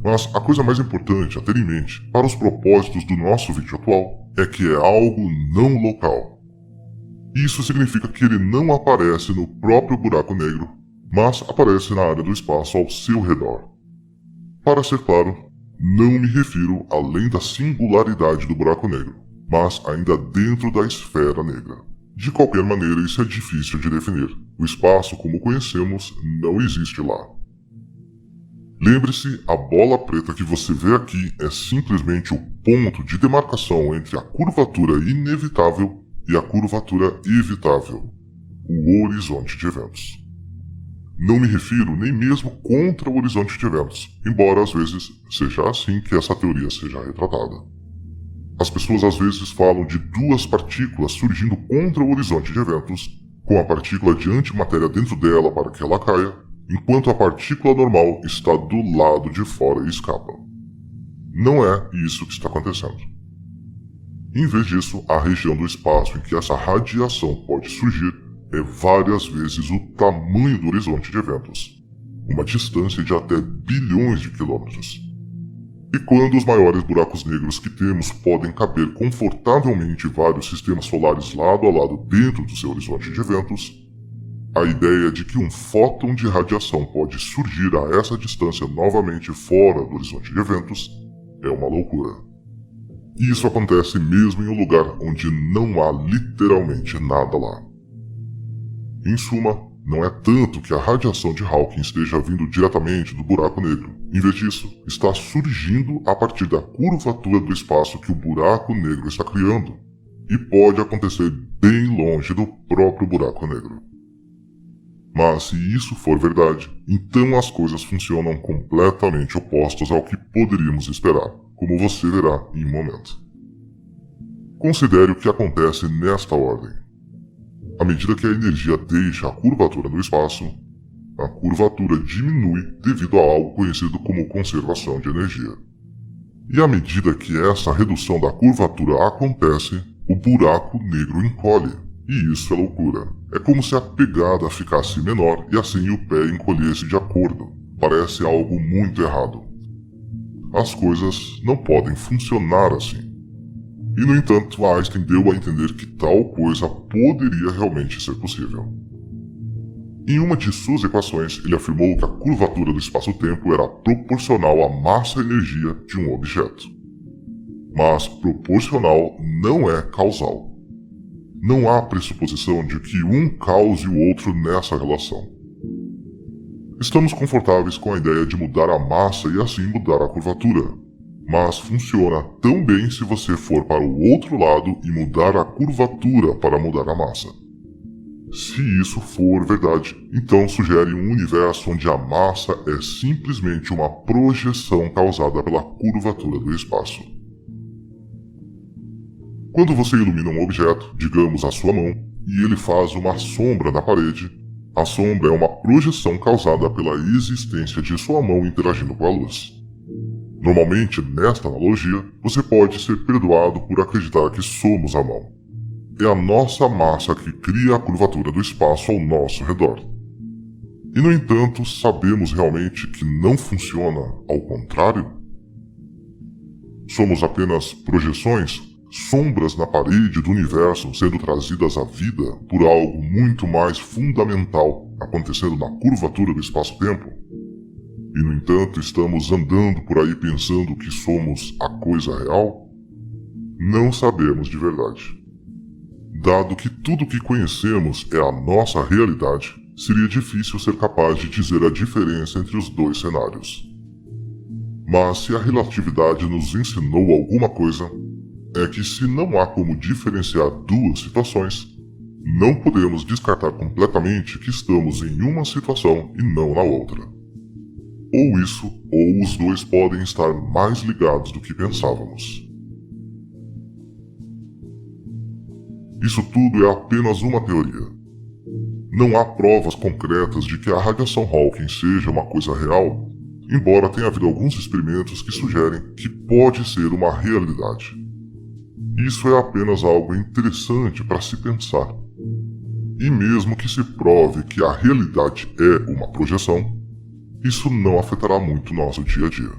Mas a coisa mais importante a ter em mente para os propósitos do nosso vídeo atual é que é algo não local. Isso significa que ele não aparece no próprio buraco negro, mas aparece na área do espaço ao seu redor. Para ser claro, não me refiro além da singularidade do buraco negro, mas ainda dentro da esfera negra. De qualquer maneira, isso é difícil de definir. O espaço como conhecemos não existe lá. Lembre-se, a bola preta que você vê aqui é simplesmente o ponto de demarcação entre a curvatura inevitável e a curvatura evitável, o horizonte de eventos. Não me refiro nem mesmo contra o horizonte de eventos, embora às vezes seja assim que essa teoria seja retratada. As pessoas às vezes falam de duas partículas surgindo contra o horizonte de eventos, com a partícula de antimatéria dentro dela para que ela caia, enquanto a partícula normal está do lado de fora e escapa. Não é isso que está acontecendo. Em vez disso, a região do espaço em que essa radiação pode surgir é várias vezes o tamanho do horizonte de eventos, uma distância de até bilhões de quilômetros. E quando os maiores buracos negros que temos podem caber confortavelmente vários sistemas solares lado a lado dentro do seu horizonte de eventos, a ideia de que um fóton de radiação pode surgir a essa distância novamente fora do horizonte de eventos é uma loucura. E isso acontece mesmo em um lugar onde não há literalmente nada lá. Em suma, não é tanto que a radiação de Hawking esteja vindo diretamente do buraco negro. Em vez disso, está surgindo a partir da curvatura do espaço que o buraco negro está criando. E pode acontecer bem longe do próprio buraco negro. Mas se isso for verdade, então as coisas funcionam completamente opostas ao que poderíamos esperar, como você verá em um momento. Considere o que acontece nesta ordem. À medida que a energia deixa a curvatura do espaço, a curvatura diminui devido a algo conhecido como conservação de energia. E à medida que essa redução da curvatura acontece, o buraco negro encolhe. E isso é loucura. É como se a pegada ficasse menor e assim o pé encolhesse de acordo. Parece algo muito errado. As coisas não podem funcionar assim. E no entanto, Einstein deu a entender que tal coisa poderia realmente ser possível. Em uma de suas equações, ele afirmou que a curvatura do espaço-tempo era proporcional à massa-energia de um objeto. Mas proporcional não é causal. Não há pressuposição de que um cause o outro nessa relação. Estamos confortáveis com a ideia de mudar a massa e assim mudar a curvatura, mas funciona tão bem se você for para o outro lado e mudar a curvatura para mudar a massa. Se isso for verdade, então sugere um universo onde a massa é simplesmente uma projeção causada pela curvatura do espaço. Quando você ilumina um objeto, digamos a sua mão, e ele faz uma sombra na parede, a sombra é uma projeção causada pela existência de sua mão interagindo com a luz. Normalmente, nesta analogia, você pode ser perdoado por acreditar que somos a mão. É a nossa massa que cria a curvatura do espaço ao nosso redor. E no entanto, sabemos realmente que não funciona ao contrário? Somos apenas projeções? Sombras na parede do universo sendo trazidas à vida por algo muito mais fundamental acontecendo na curvatura do espaço-tempo? E no entanto estamos andando por aí pensando que somos a coisa real? Não sabemos de verdade. Dado que tudo o que conhecemos é a nossa realidade, seria difícil ser capaz de dizer a diferença entre os dois cenários. Mas se a relatividade nos ensinou alguma coisa, é que se não há como diferenciar duas situações, não podemos descartar completamente que estamos em uma situação e não na outra. Ou isso, ou os dois podem estar mais ligados do que pensávamos. Isso tudo é apenas uma teoria. Não há provas concretas de que a radiação Hawking seja uma coisa real, embora tenha havido alguns experimentos que sugerem que pode ser uma realidade. Isso é apenas algo interessante para se pensar. E mesmo que se prove que a realidade é uma projeção, isso não afetará muito nosso dia a dia.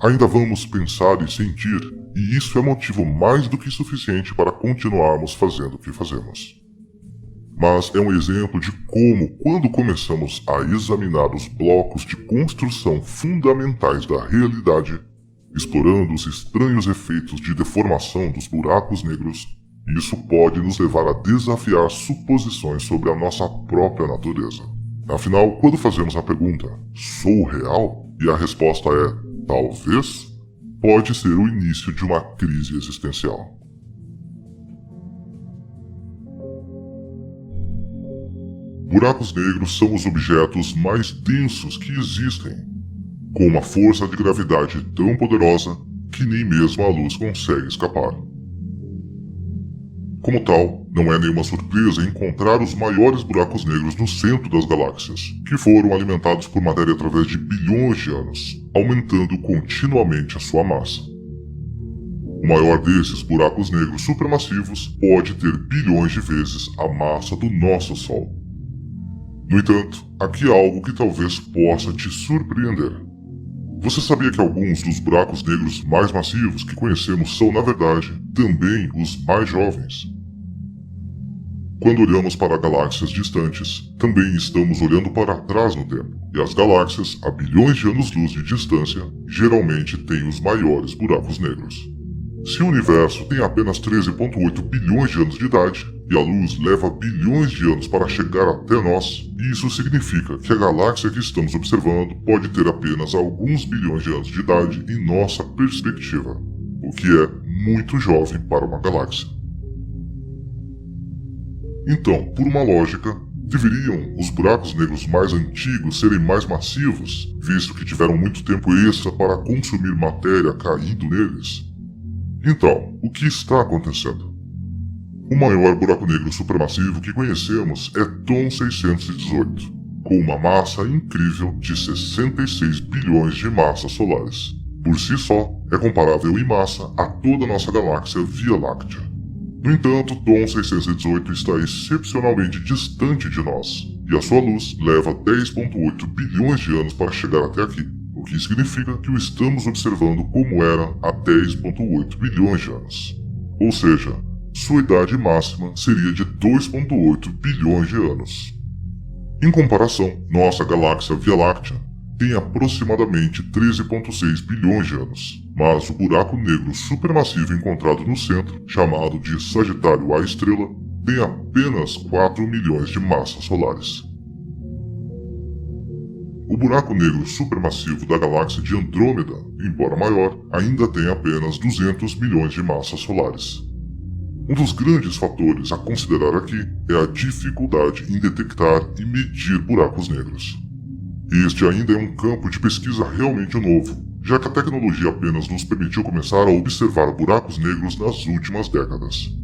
Ainda vamos pensar e sentir, e isso é motivo mais do que suficiente para continuarmos fazendo o que fazemos. Mas é um exemplo de como, quando começamos a examinar os blocos de construção fundamentais da realidade, explorando os estranhos efeitos de deformação dos buracos negros, isso pode nos levar a desafiar suposições sobre a nossa própria natureza. Afinal, quando fazemos a pergunta, sou real? E a resposta é, talvez, pode ser o início de uma crise existencial. Buracos negros são os objetos mais densos que existem, com uma força de gravidade tão poderosa que nem mesmo a luz consegue escapar. Como tal, não é nenhuma surpresa encontrar os maiores buracos negros no centro das galáxias, que foram alimentados por matéria através de bilhões de anos, aumentando continuamente a sua massa. O maior desses buracos negros supermassivos pode ter bilhões de vezes a massa do nosso Sol. No entanto, aqui há algo que talvez possa te surpreender. Você sabia que alguns dos buracos negros mais massivos que conhecemos são, na verdade, também os mais jovens? Quando olhamos para galáxias distantes, também estamos olhando para trás no tempo, e as galáxias, a bilhões de anos-luz de distância, geralmente têm os maiores buracos negros. Se o universo tem apenas 13,8 bilhões de anos de idade, e a luz leva bilhões de anos para chegar até nós, isso significa que a galáxia que estamos observando pode ter apenas alguns bilhões de anos de idade em nossa perspectiva, o que é muito jovem para uma galáxia. Então, por uma lógica, deveriam os buracos negros mais antigos serem mais massivos, visto que tiveram muito tempo extra para consumir matéria caindo neles? Então, o que está acontecendo? O maior buraco negro supermassivo que conhecemos é TOM 618, com uma massa incrível de 66 bilhões de massas solares. Por si só, é comparável em massa a toda a nossa galáxia Via Láctea. No entanto, TOM 618 está excepcionalmente distante de nós, e a sua luz leva 10,8 bilhões de anos para chegar até aqui, o que significa que o estamos observando como era há 10,8 bilhões de anos. Ou seja, sua idade máxima seria de 2,8 bilhões de anos. Em comparação, nossa galáxia Via Láctea tem aproximadamente 13,6 bilhões de anos, mas o buraco negro supermassivo encontrado no centro, chamado de Sagitário A estrela, tem apenas 4 milhões de massas solares. O buraco negro supermassivo da galáxia de Andrômeda, embora maior, ainda tem apenas 200 milhões de massas solares. Um dos grandes fatores a considerar aqui é a dificuldade em detectar e medir buracos negros. Este ainda é um campo de pesquisa realmente novo, já que a tecnologia apenas nos permitiu começar a observar buracos negros nas últimas décadas.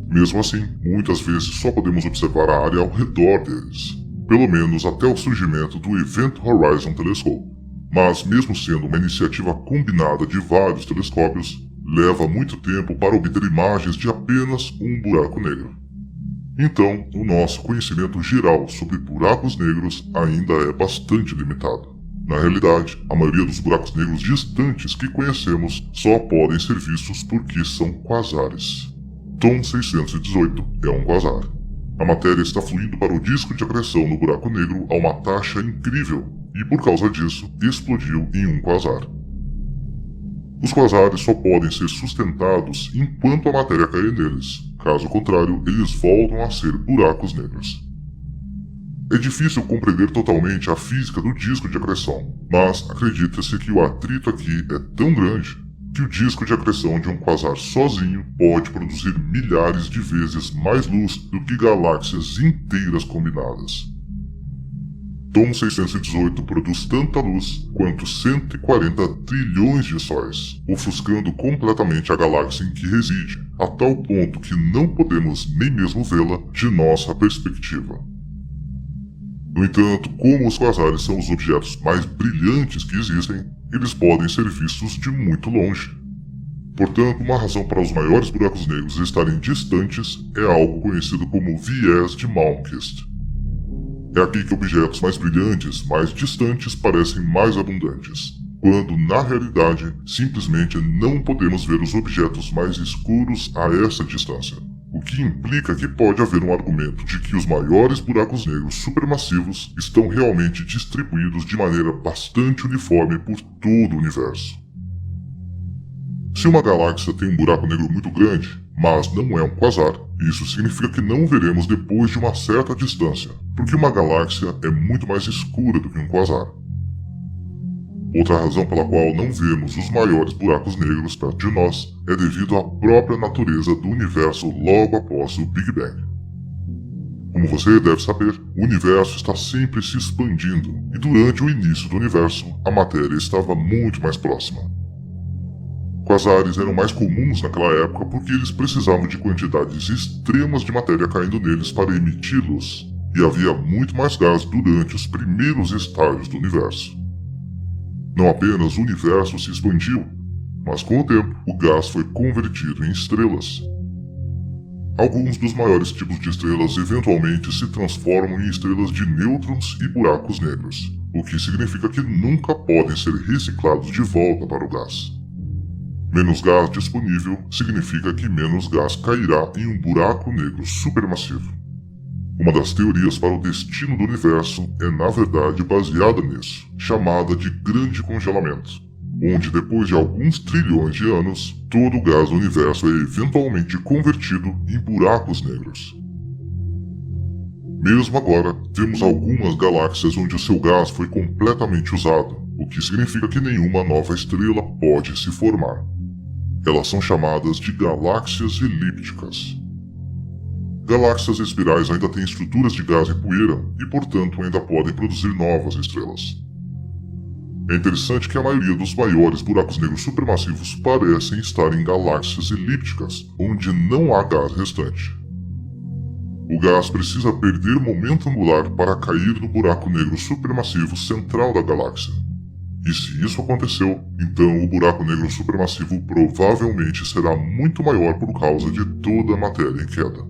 Mesmo assim, muitas vezes só podemos observar a área ao redor deles, pelo menos até o surgimento do Event Horizon Telescope. Mas mesmo sendo uma iniciativa combinada de vários telescópios, leva muito tempo para obter imagens de apenas um buraco negro. Então, o nosso conhecimento geral sobre buracos negros ainda é bastante limitado. Na realidade, a maioria dos buracos negros distantes que conhecemos só podem ser vistos porque são quasares. TOM 618 é um quasar. A matéria está fluindo para o disco de acreção no buraco negro a uma taxa incrível e, por causa disso, explodiu em um quasar. Os quasares só podem ser sustentados enquanto a matéria cair neles. Caso contrário, eles voltam a ser buracos negros. É difícil compreender totalmente a física do disco de acreção, mas acredita-se que o atrito aqui é tão grande que o disco de acreção de um quasar sozinho pode produzir milhares de vezes mais luz do que galáxias inteiras combinadas. TOM 618 produz tanta luz quanto 140 trilhões de sóis, ofuscando completamente a galáxia em que reside, a tal ponto que não podemos nem mesmo vê-la de nossa perspectiva. No entanto, como os quasares são os objetos mais brilhantes que existem, eles podem ser vistos de muito longe. Portanto, uma razão para os maiores buracos negros estarem distantes é algo conhecido como viés de Malmquist. É aqui que objetos mais brilhantes, mais distantes, parecem mais abundantes, quando, na realidade, simplesmente não podemos ver os objetos mais escuros a essa distância, o que implica que pode haver um argumento de que os maiores buracos negros supermassivos estão realmente distribuídos de maneira bastante uniforme por todo o universo. Se uma galáxia tem um buraco negro muito grande, mas não é um quasar, isso significa que não o veremos depois de uma certa distância, porque uma galáxia é muito mais escura do que um quasar. Outra razão pela qual não vemos os maiores buracos negros perto de nós é devido à própria natureza do universo logo após o Big Bang. Como você deve saber, o universo está sempre se expandindo, e durante o início do universo, a matéria estava muito mais próxima. Quasares eram mais comuns naquela época porque eles precisavam de quantidades extremas de matéria caindo neles para emitir luz, e havia muito mais gás durante os primeiros estágios do universo. Não apenas o universo se expandiu, mas com o tempo o gás foi convertido em estrelas. Alguns dos maiores tipos de estrelas eventualmente se transformam em estrelas de nêutrons e buracos negros, o que significa que nunca podem ser reciclados de volta para o gás. Menos gás disponível significa que menos gás cairá em um buraco negro supermassivo. Uma das teorias para o destino do universo é na verdade baseada nisso, chamada de grande congelamento, onde depois de alguns trilhões de anos, todo o gás do universo é eventualmente convertido em buracos negros. Mesmo agora, temos algumas galáxias onde o seu gás foi completamente usado, o que significa que nenhuma nova estrela pode se formar. Elas são chamadas de galáxias elípticas. Galáxias espirais ainda têm estruturas de gás e poeira e, portanto, ainda podem produzir novas estrelas. É interessante que a maioria dos maiores buracos negros supermassivos parecem estar em galáxias elípticas, onde não há gás restante. O gás precisa perder momento angular para cair no buraco negro supermassivo central da galáxia. E se isso aconteceu, então o buraco negro supermassivo provavelmente será muito maior por causa de toda a matéria em queda.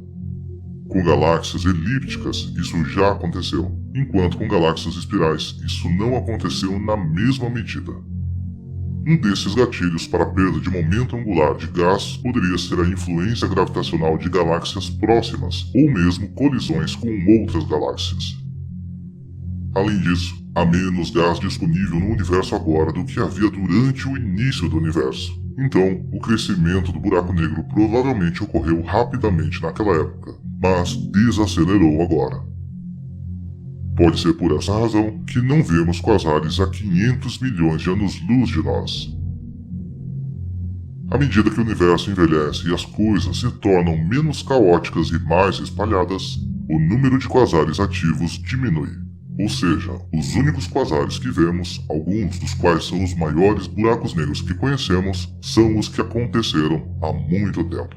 Com galáxias elípticas, isso já aconteceu, enquanto com galáxias espirais, isso não aconteceu na mesma medida. Um desses gatilhos para a perda de momento angular de gás poderia ser a influência gravitacional de galáxias próximas, ou mesmo colisões com outras galáxias. Além disso, há menos gás disponível no universo agora do que havia durante o início do universo. Então, o crescimento do buraco negro provavelmente ocorreu rapidamente naquela época, mas desacelerou agora. Pode ser por essa razão que não vemos quasares a 500 milhões de anos-luz de nós. À medida que o universo envelhece e as coisas se tornam menos caóticas e mais espalhadas, o número de quasares ativos diminui. Ou seja, os únicos quasares que vemos, alguns dos quais são os maiores buracos negros que conhecemos, são os que aconteceram há muito tempo.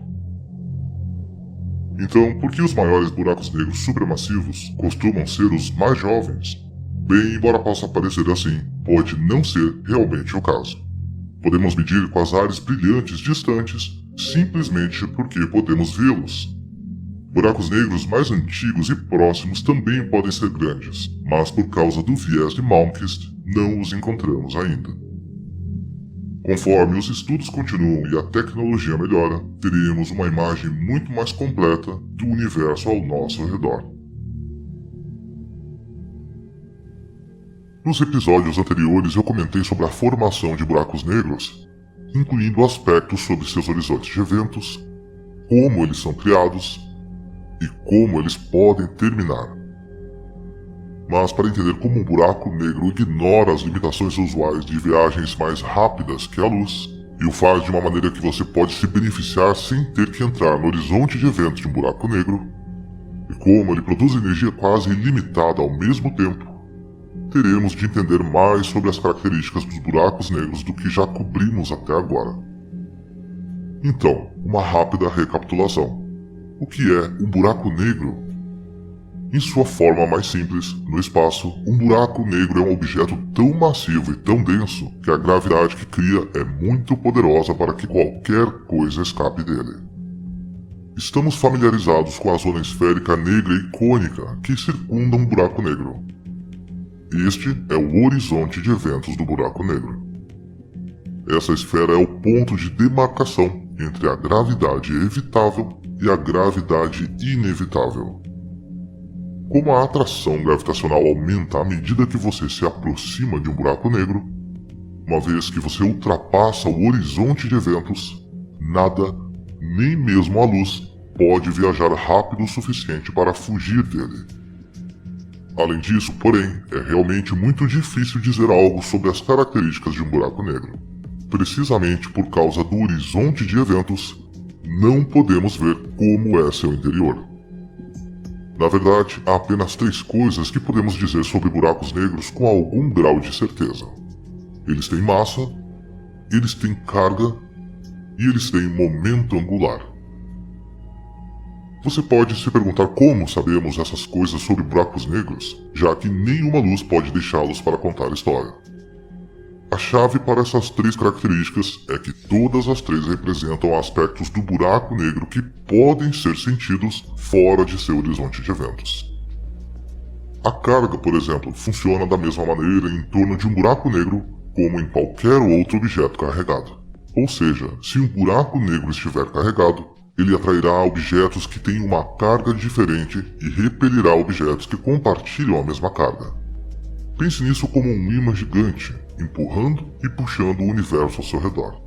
Então, por que os maiores buracos negros supermassivos costumam ser os mais jovens? Bem, embora possa parecer assim, pode não ser realmente o caso. Podemos medir quasares brilhantes distantes simplesmente porque podemos vê-los. Buracos negros mais antigos e próximos também podem ser grandes, mas por causa do viés de Malmquist, não os encontramos ainda. Conforme os estudos continuam e a tecnologia melhora, teremos uma imagem muito mais completa do universo ao nosso redor. Nos episódios anteriores eu comentei sobre a formação de buracos negros, incluindo aspectos sobre seus horizontes de eventos, como eles são criados e como eles podem terminar. Mas para entender como um buraco negro ignora as limitações usuais de viagens mais rápidas que a luz, e o faz de uma maneira que você pode se beneficiar sem ter que entrar no horizonte de eventos de um buraco negro, e como ele produz energia quase ilimitada ao mesmo tempo, teremos de entender mais sobre as características dos buracos negros do que já cobrimos até agora. Então, uma rápida recapitulação. O que é um buraco negro? Em sua forma mais simples, no espaço, um buraco negro é um objeto tão massivo e tão denso que a gravidade que cria é muito poderosa para que qualquer coisa escape dele. Estamos familiarizados com a zona esférica negra e cônica que circunda um buraco negro. Este é o horizonte de eventos do buraco negro. Essa esfera é o ponto de demarcação entre a gravidade evitável e a gravidade inevitável. Como a atração gravitacional aumenta à medida que você se aproxima de um buraco negro, uma vez que você ultrapassa o horizonte de eventos, nada, nem mesmo a luz, pode viajar rápido o suficiente para fugir dele. Além disso, porém, é realmente muito difícil dizer algo sobre as características de um buraco negro. Precisamente por causa do horizonte de eventos, não podemos ver como é seu interior. Na verdade, há apenas 3 coisas que podemos dizer sobre buracos negros com algum grau de certeza. Eles têm massa, eles têm carga e eles têm momento angular. Você pode se perguntar como sabemos essas coisas sobre buracos negros, já que nenhuma luz pode deixá-los para contar a história. A chave para essas 3 características é que todas as 3 representam aspectos do buraco negro que podem ser sentidos fora de seu horizonte de eventos. A carga, por exemplo, funciona da mesma maneira em torno de um buraco negro como em qualquer outro objeto carregado. Ou seja, se um buraco negro estiver carregado, ele atrairá objetos que têm uma carga diferente e repelirá objetos que compartilham a mesma carga. Pense nisso como um imã gigante, empurrando e puxando o universo ao seu redor.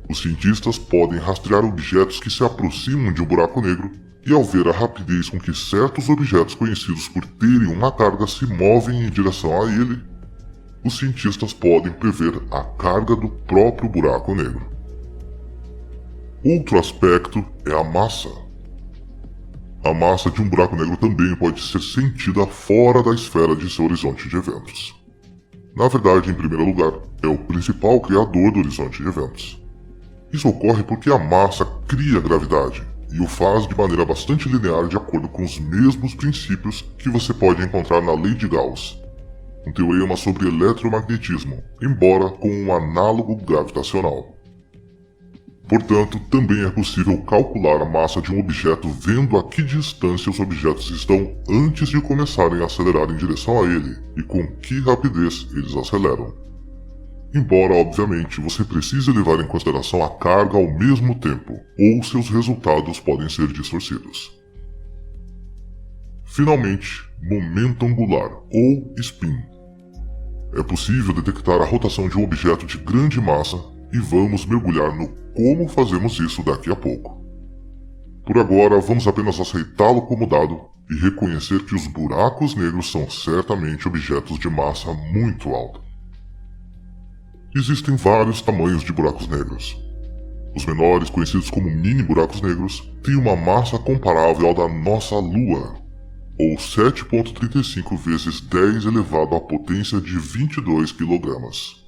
Os cientistas podem rastrear objetos que se aproximam de um buraco negro e, ao ver a rapidez com que certos objetos conhecidos por terem uma carga se movem em direção a ele, os cientistas podem prever a carga do próprio buraco negro. Outro aspecto é a massa. A massa de um buraco negro também pode ser sentida fora da esfera de seu horizonte de eventos. Na verdade, em primeiro lugar, é o principal criador do horizonte de eventos. Isso ocorre porque a massa cria gravidade e o faz de maneira bastante linear de acordo com os mesmos princípios que você pode encontrar na lei de Gauss, um teorema sobre eletromagnetismo, embora com um análogo gravitacional. Portanto, também é possível calcular a massa de um objeto vendo a que distância os objetos estão antes de começarem a acelerar em direção a ele e com que rapidez eles aceleram. Embora, obviamente, você precise levar em consideração a carga ao mesmo tempo, ou seus resultados podem ser distorcidos. Finalmente, momento angular, ou spin. É possível detectar a rotação de um objeto de grande massa e vamos mergulhar no como fazemos isso daqui a pouco. Por agora, vamos apenas aceitá-lo como dado e reconhecer que os buracos negros são certamente objetos de massa muito alta. Existem vários tamanhos de buracos negros. Os menores, conhecidos como mini buracos negros, têm uma massa comparável à da nossa Lua, ou 7,35 vezes 10 elevado à potência de 22 kg.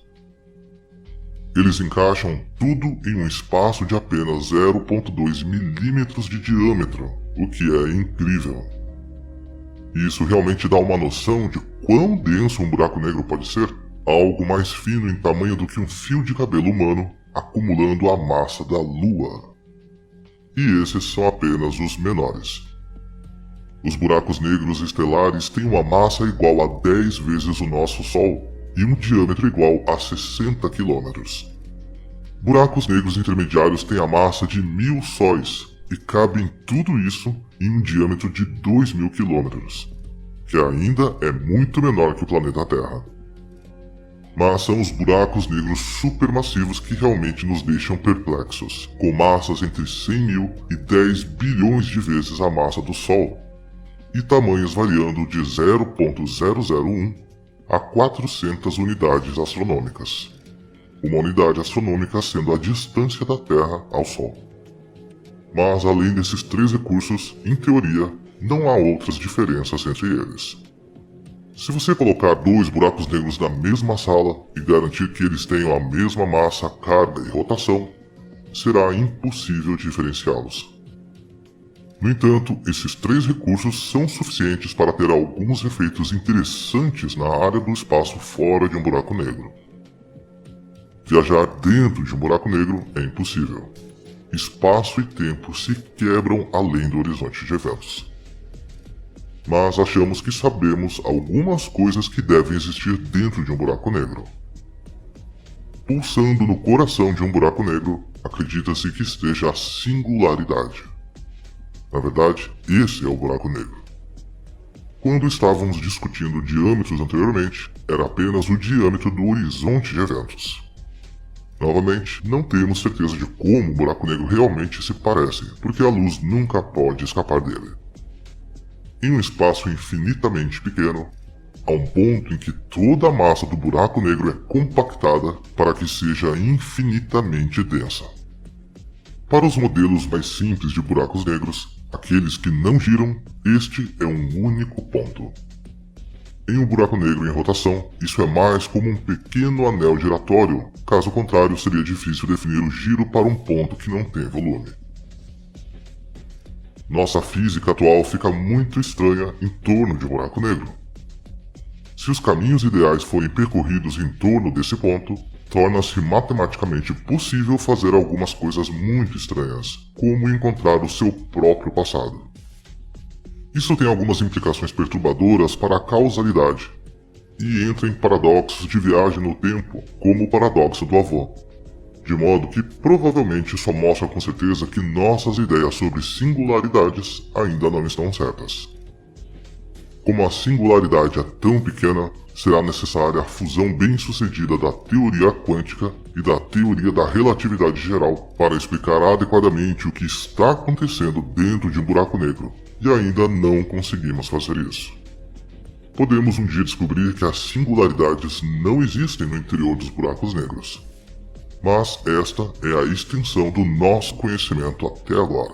Eles encaixam tudo em um espaço de apenas 0,2 milímetros de diâmetro, o que é incrível. Isso realmente dá uma noção de quão denso um buraco negro pode ser. Algo mais fino em tamanho do que um fio de cabelo humano, acumulando a massa da Lua. E esses são apenas os menores. Os buracos negros estelares têm uma massa igual a 10 vezes o nosso Sol e um diâmetro igual a 60 km. Buracos negros intermediários têm a massa de 1000 sóis e cabem tudo isso em um diâmetro de 2000 km, que ainda é muito menor que o planeta Terra. Mas são os buracos negros supermassivos que realmente nos deixam perplexos, com massas entre 100 mil e 10 bilhões de vezes a massa do Sol, e tamanhos variando de 0,001 a 400 unidades astronômicas, uma unidade astronômica sendo a distância da Terra ao Sol. Mas além desses três recursos, em teoria, não há outras diferenças entre eles. Se você colocar dois buracos negros na mesma sala e garantir que eles tenham a mesma massa, carga e rotação, será impossível diferenciá-los. No entanto, esses três recursos são suficientes para ter alguns efeitos interessantes na área do espaço fora de um buraco negro. Viajar dentro de um buraco negro é impossível. Espaço e tempo se quebram além do horizonte de eventos. Mas achamos que sabemos algumas coisas que devem existir dentro de um buraco negro. Pulsando no coração de um buraco negro, acredita-se que esteja a singularidade. Na verdade, esse é o buraco negro. Quando estávamos discutindo diâmetros anteriormente, era apenas o diâmetro do horizonte de eventos. Novamente, não temos certeza de como o buraco negro realmente se parece, porque a luz nunca pode escapar dele. Em um espaço infinitamente pequeno, a um ponto em que toda a massa do buraco negro é compactada para que seja infinitamente densa. Para os modelos mais simples de buracos negros, aqueles que não giram, este é um único ponto. Em um buraco negro em rotação, isso é mais como um pequeno anel giratório, caso contrário seria difícil definir o giro para um ponto que não tem volume. Nossa física atual fica muito estranha em torno de um buraco negro. Se os caminhos ideais forem percorridos em torno desse ponto, torna-se matematicamente possível fazer algumas coisas muito estranhas, como encontrar o seu próprio passado. Isso tem algumas implicações perturbadoras para a causalidade, e entra em paradoxos de viagem no tempo, como o paradoxo do avô. De modo que provavelmente só mostra com certeza que nossas ideias sobre singularidades ainda não estão certas. Como a singularidade é tão pequena, será necessária a fusão bem-sucedida da teoria quântica e da teoria da relatividade geral para explicar adequadamente o que está acontecendo dentro de um buraco negro, e ainda não conseguimos fazer isso. Podemos um dia descobrir que as singularidades não existem no interior dos buracos negros, mas esta é a extensão do nosso conhecimento até agora.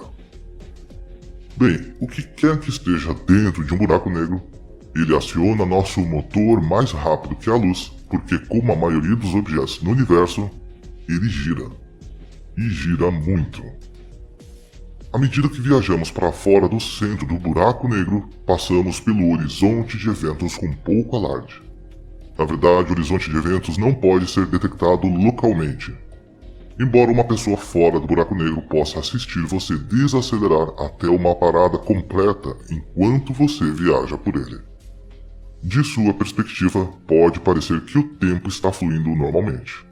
Bem, o que quer que esteja dentro de um buraco negro, ele aciona nosso motor mais rápido que a luz, porque como a maioria dos objetos no universo, ele gira. E gira muito. À medida que viajamos para fora do centro do buraco negro, passamos pelo horizonte de eventos com pouco alarde. Na verdade, o horizonte de eventos não pode ser detectado localmente. Embora uma pessoa fora do buraco negro possa assistir você desacelerar até uma parada completa enquanto você viaja por ele. De sua perspectiva, pode parecer que o tempo está fluindo normalmente.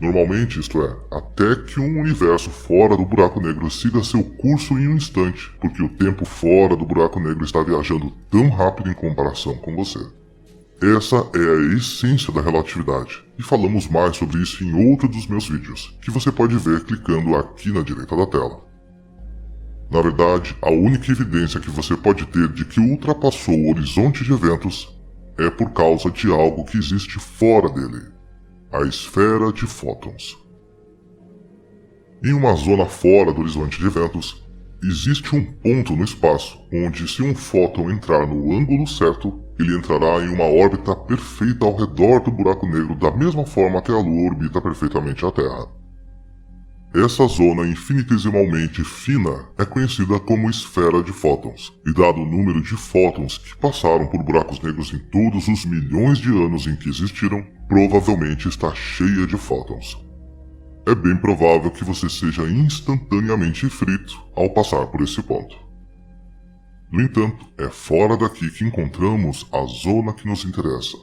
Normalmente, isto é, até que um universo fora do buraco negro siga seu curso em um instante, porque o tempo fora do buraco negro está viajando tão rápido em comparação com você. Essa é a essência da relatividade, e falamos mais sobre isso em outro dos meus vídeos, que você pode ver clicando aqui na direita da tela. Na verdade, a única evidência que você pode ter de que ultrapassou o horizonte de eventos é por causa de algo que existe fora dele, a esfera de fótons. Em uma zona fora do horizonte de eventos, existe um ponto no espaço onde, se um fóton entrar no ângulo certo, ele entrará em uma órbita perfeita ao redor do buraco negro da mesma forma que a Lua orbita perfeitamente a Terra. Essa zona infinitesimalmente fina é conhecida como esfera de fótons, e dado o número de fótons que passaram por buracos negros em todos os milhões de anos em que existiram, provavelmente está cheia de fótons. É bem provável que você seja instantaneamente frito ao passar por esse ponto. No entanto, é fora daqui que encontramos a zona que nos interessa,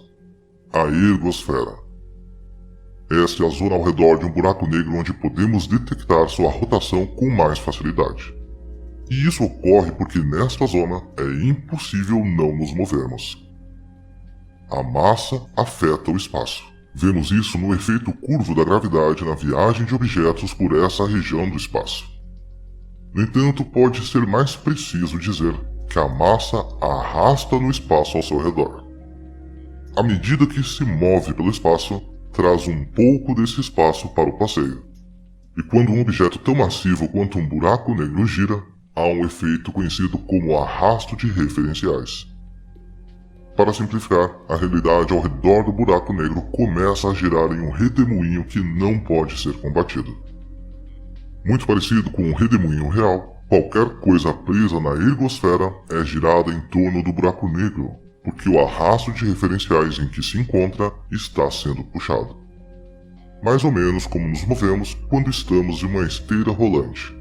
a ergosfera. Esta é a zona ao redor de um buraco negro onde podemos detectar sua rotação com mais facilidade. E isso ocorre porque nesta zona é impossível não nos movermos. A massa afeta o espaço. Vemos isso no efeito curvo da gravidade na viagem de objetos por essa região do espaço. No entanto, pode ser mais preciso dizer que a massa arrasta no espaço ao seu redor. À medida que se move pelo espaço, traz um pouco desse espaço para o passeio. E quando um objeto tão massivo quanto um buraco negro gira, há um efeito conhecido como arrasto de referenciais. Para simplificar, a realidade ao redor do buraco negro começa a girar em um redemoinho que não pode ser combatido. Muito parecido com um redemoinho real, qualquer coisa presa na ergosfera é girada em torno do buraco negro, porque o arrasto de referenciais em que se encontra está sendo puxado. Mais ou menos como nos movemos quando estamos em uma esteira rolante.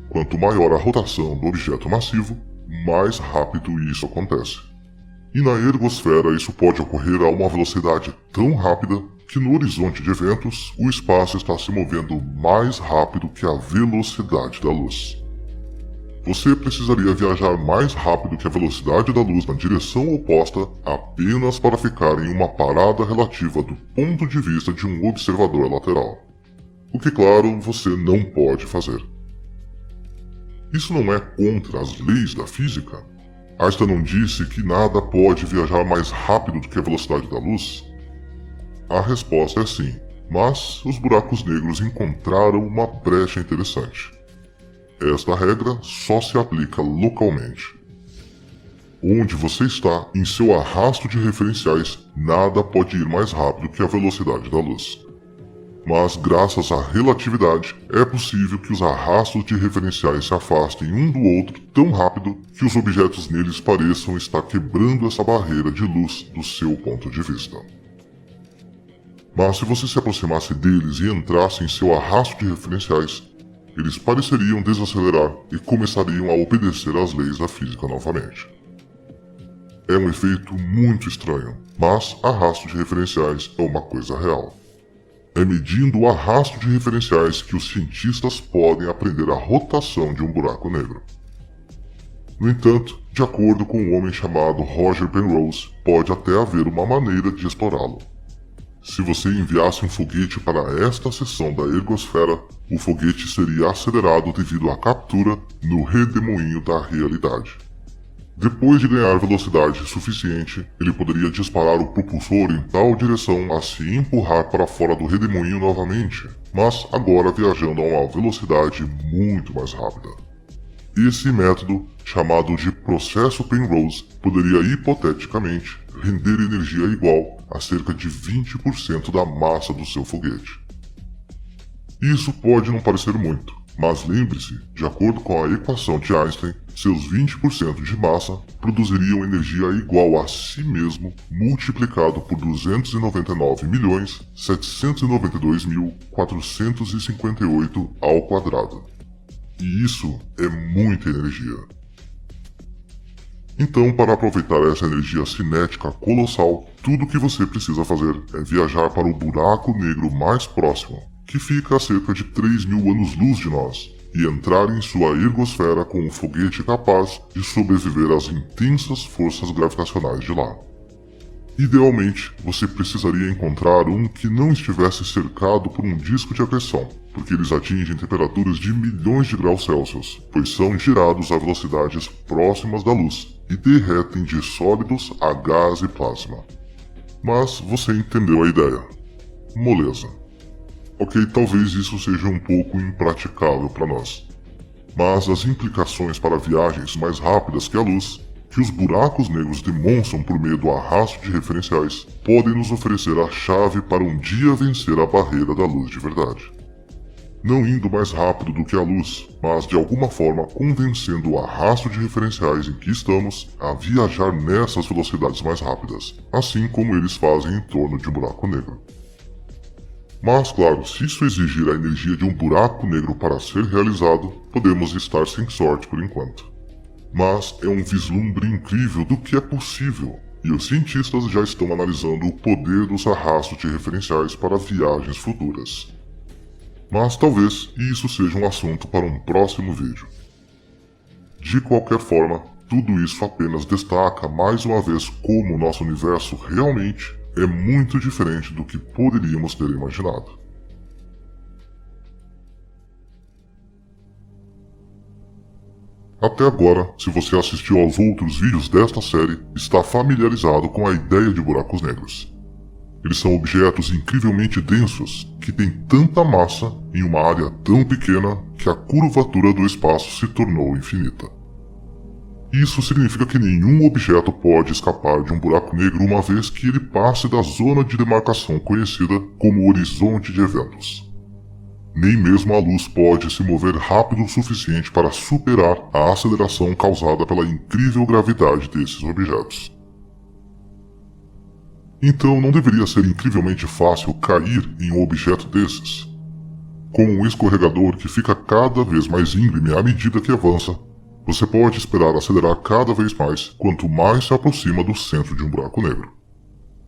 Quanto maior a rotação do objeto massivo, mais rápido isso acontece. E na ergosfera isso pode ocorrer a uma velocidade tão rápida que no horizonte de eventos o espaço está se movendo mais rápido que a velocidade da luz. Você precisaria viajar mais rápido que a velocidade da luz na direção oposta apenas para ficar em uma parada relativa do ponto de vista de um observador lateral. O que, claro, você não pode fazer. Isso não é contra as leis da física? Einstein não disse que nada pode viajar mais rápido do que a velocidade da luz? A resposta é sim, mas os buracos negros encontraram uma brecha interessante. Esta regra só se aplica localmente. Onde você está, em seu arrasto de referenciais, nada pode ir mais rápido que a velocidade da luz. Mas, graças à relatividade, é possível que os arrastos de referenciais se afastem um do outro tão rápido que os objetos neles pareçam estar quebrando essa barreira de luz do seu ponto de vista. Mas se você se aproximasse deles e entrasse em seu arrasto de referenciais, eles pareceriam desacelerar e começariam a obedecer às leis da física novamente. É um efeito muito estranho, mas arrasto de referenciais é uma coisa real. É medindo o arrasto de referenciais que os cientistas podem aprender a rotação de um buraco negro. No entanto, de acordo com um homem chamado Roger Penrose, pode até haver uma maneira de explorá-lo. Se você enviasse um foguete para esta seção da ergosfera, o foguete seria acelerado devido à captura no redemoinho da realidade. Depois de ganhar velocidade suficiente, ele poderia disparar o propulsor em tal direção a se empurrar para fora do redemoinho novamente, mas agora viajando a uma velocidade muito mais rápida. Esse método, chamado de processo Penrose, poderia hipoteticamente render energia igual a cerca de 20% da massa do seu foguete. Isso pode não parecer muito, mas lembre-se, de acordo com a equação de Einstein, seus 20% de massa produziriam energia igual a si mesmo multiplicado por 299.792.458 ao quadrado. E isso é muita energia. Então, para aproveitar essa energia cinética colossal, tudo o que você precisa fazer é viajar para o buraco negro mais próximo, que fica a cerca de 3.000 anos-luz de nós, e entrar em sua ergosfera com um foguete capaz de sobreviver às intensas forças gravitacionais de lá. Idealmente, você precisaria encontrar um que não estivesse cercado por um disco de acreção, porque eles atingem temperaturas de milhões de graus Celsius, pois são girados a velocidades próximas da luz e derretem de sólidos a gás e plasma. Mas você entendeu a ideia. Moleza. Ok, talvez isso seja um pouco impraticável para nós. Mas as implicações para viagens mais rápidas que a luz, que os buracos negros demonstram por meio do arrasto de referenciais, podem nos oferecer a chave para um dia vencer a barreira da luz de verdade. Não indo mais rápido do que a luz, mas de alguma forma convencendo o arrasto de referenciais em que estamos a viajar nessas velocidades mais rápidas, assim como eles fazem em torno de um buraco negro. Mas claro, se isso exigir a energia de um buraco negro para ser realizado, podemos estar sem sorte por enquanto. Mas é um vislumbre incrível do que é possível, e os cientistas já estão analisando o poder dos arrastos de referenciais para viagens futuras. Mas talvez isso seja um assunto para um próximo vídeo. De qualquer forma, tudo isso apenas destaca mais uma vez como o nosso universo realmente é muito diferente do que poderíamos ter imaginado. Até agora, se você assistiu aos outros vídeos desta série, está familiarizado com a ideia de buracos negros. Eles são objetos incrivelmente densos que têm tanta massa em uma área tão pequena que a curvatura do espaço se tornou infinita. Isso significa que nenhum objeto pode escapar de um buraco negro uma vez que ele passe da zona de demarcação conhecida como horizonte de eventos. Nem mesmo a luz pode se mover rápido o suficiente para superar a aceleração causada pela incrível gravidade desses objetos. Então não deveria ser incrivelmente fácil cair em um objeto desses. Como um escorregador que fica cada vez mais íngreme à medida que avança, você pode esperar acelerar cada vez mais quanto mais se aproxima do centro de um buraco negro.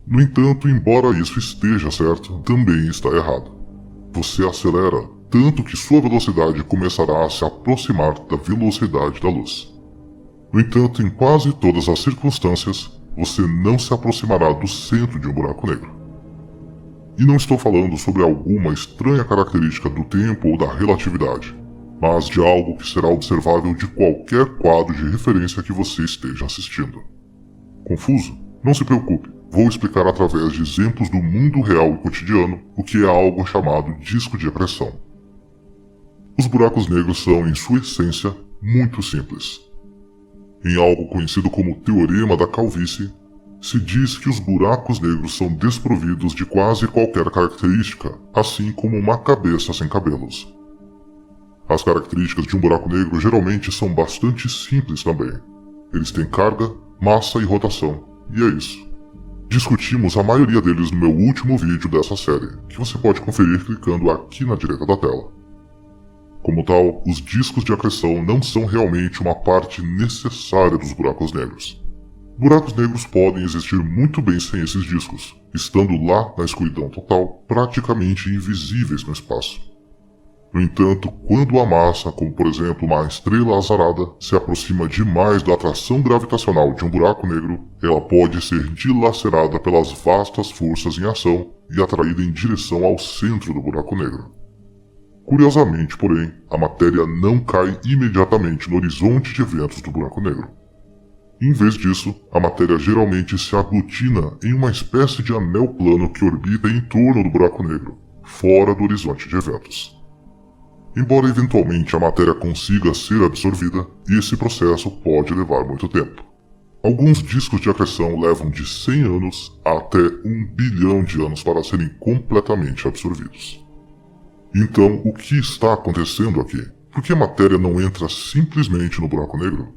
No entanto, embora isso esteja certo, também está errado. Você acelera tanto que sua velocidade começará a se aproximar da velocidade da luz. No entanto, em quase todas as circunstâncias, você não se aproximará do centro de um buraco negro. E não estou falando sobre alguma estranha característica do tempo ou da relatividade, mas de algo que será observável de qualquer quadro de referência que você esteja assistindo. Confuso? Não se preocupe, vou explicar através de exemplos do mundo real e cotidiano o que é algo chamado disco de acreção. Os buracos negros são, em sua essência, muito simples. Em algo conhecido como Teorema da Calvície, se diz que os buracos negros são desprovidos de quase qualquer característica, assim como uma cabeça sem cabelos. As características de um buraco negro geralmente são bastante simples também. Eles têm carga, massa e rotação, e é isso. Discutimos a maioria deles no meu último vídeo dessa série, que você pode conferir clicando aqui na direita da tela. Como tal, os discos de acreção não são realmente uma parte necessária dos buracos negros. Buracos negros podem existir muito bem sem esses discos, estando lá na escuridão total, praticamente invisíveis no espaço. No entanto, quando a massa, como por exemplo uma estrela azarada, se aproxima demais da atração gravitacional de um buraco negro, ela pode ser dilacerada pelas vastas forças em ação e atraída em direção ao centro do buraco negro. Curiosamente, porém, a matéria não cai imediatamente no horizonte de eventos do buraco negro. Em vez disso, a matéria geralmente se aglutina em uma espécie de anel plano que orbita em torno do buraco negro, fora do horizonte de eventos. Embora eventualmente a matéria consiga ser absorvida, esse processo pode levar muito tempo. Alguns discos de acreção levam de 100 anos a até 1 bilhão de anos para serem completamente absorvidos. Então, o que está acontecendo aqui? Por que a matéria não entra simplesmente no buraco negro?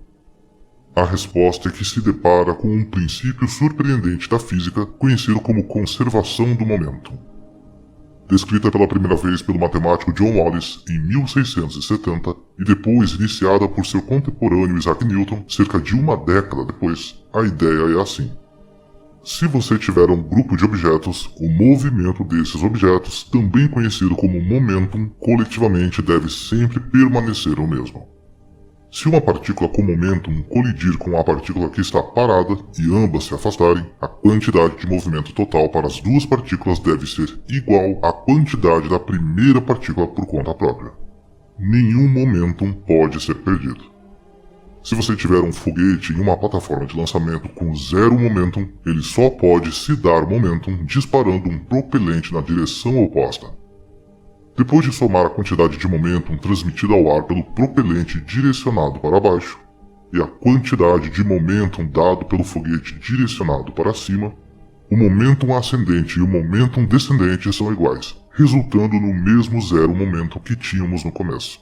A resposta é que se depara com um princípio surpreendente da física conhecido como conservação do momento. Descrita pela primeira vez pelo matemático John Wallis em 1670 e depois iniciada por seu contemporâneo Isaac Newton cerca de uma década depois, a ideia é assim. Se você tiver um grupo de objetos, o movimento desses objetos, também conhecido como momentum, coletivamente deve sempre permanecer o mesmo. Se uma partícula com momentum colidir com a partícula que está parada e ambas se afastarem, a quantidade de movimento total para as duas partículas deve ser igual à quantidade da primeira partícula por conta própria. Nenhum momentum pode ser perdido. Se você tiver um foguete em uma plataforma de lançamento com zero momentum, ele só pode se dar momentum disparando um propelente na direção oposta. Depois de somar a quantidade de momentum transmitida ao ar pelo propelente direcionado para baixo e a quantidade de momentum dado pelo foguete direcionado para cima, o momentum ascendente e o momentum descendente são iguais, resultando no mesmo zero momentum que tínhamos no começo.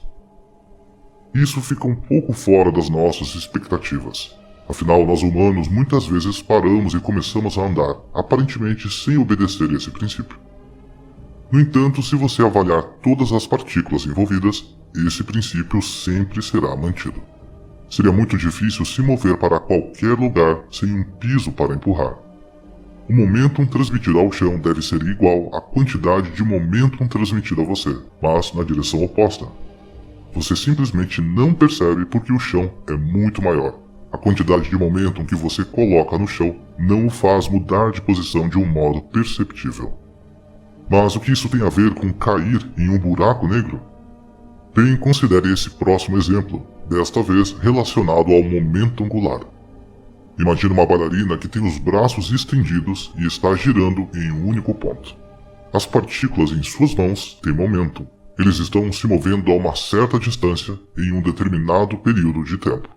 Isso fica um pouco fora das nossas expectativas. Afinal, nós humanos muitas vezes paramos e começamos a andar, aparentemente sem obedecer esse princípio. No entanto, se você avaliar todas as partículas envolvidas, esse princípio sempre será mantido. Seria muito difícil se mover para qualquer lugar sem um piso para empurrar. O momentum transmitido ao chão deve ser igual à quantidade de momentum transmitido a você, mas na direção oposta. Você simplesmente não percebe porque o chão é muito maior. A quantidade de momentum que você coloca no chão não o faz mudar de posição de um modo perceptível. Mas o que isso tem a ver com cair em um buraco negro? Bem, considere esse próximo exemplo, desta vez relacionado ao momento angular. Imagine uma bailarina que tem os braços estendidos e está girando em um único ponto. As partículas em suas mãos têm momento. Eles estão se movendo a uma certa distância em um determinado período de tempo.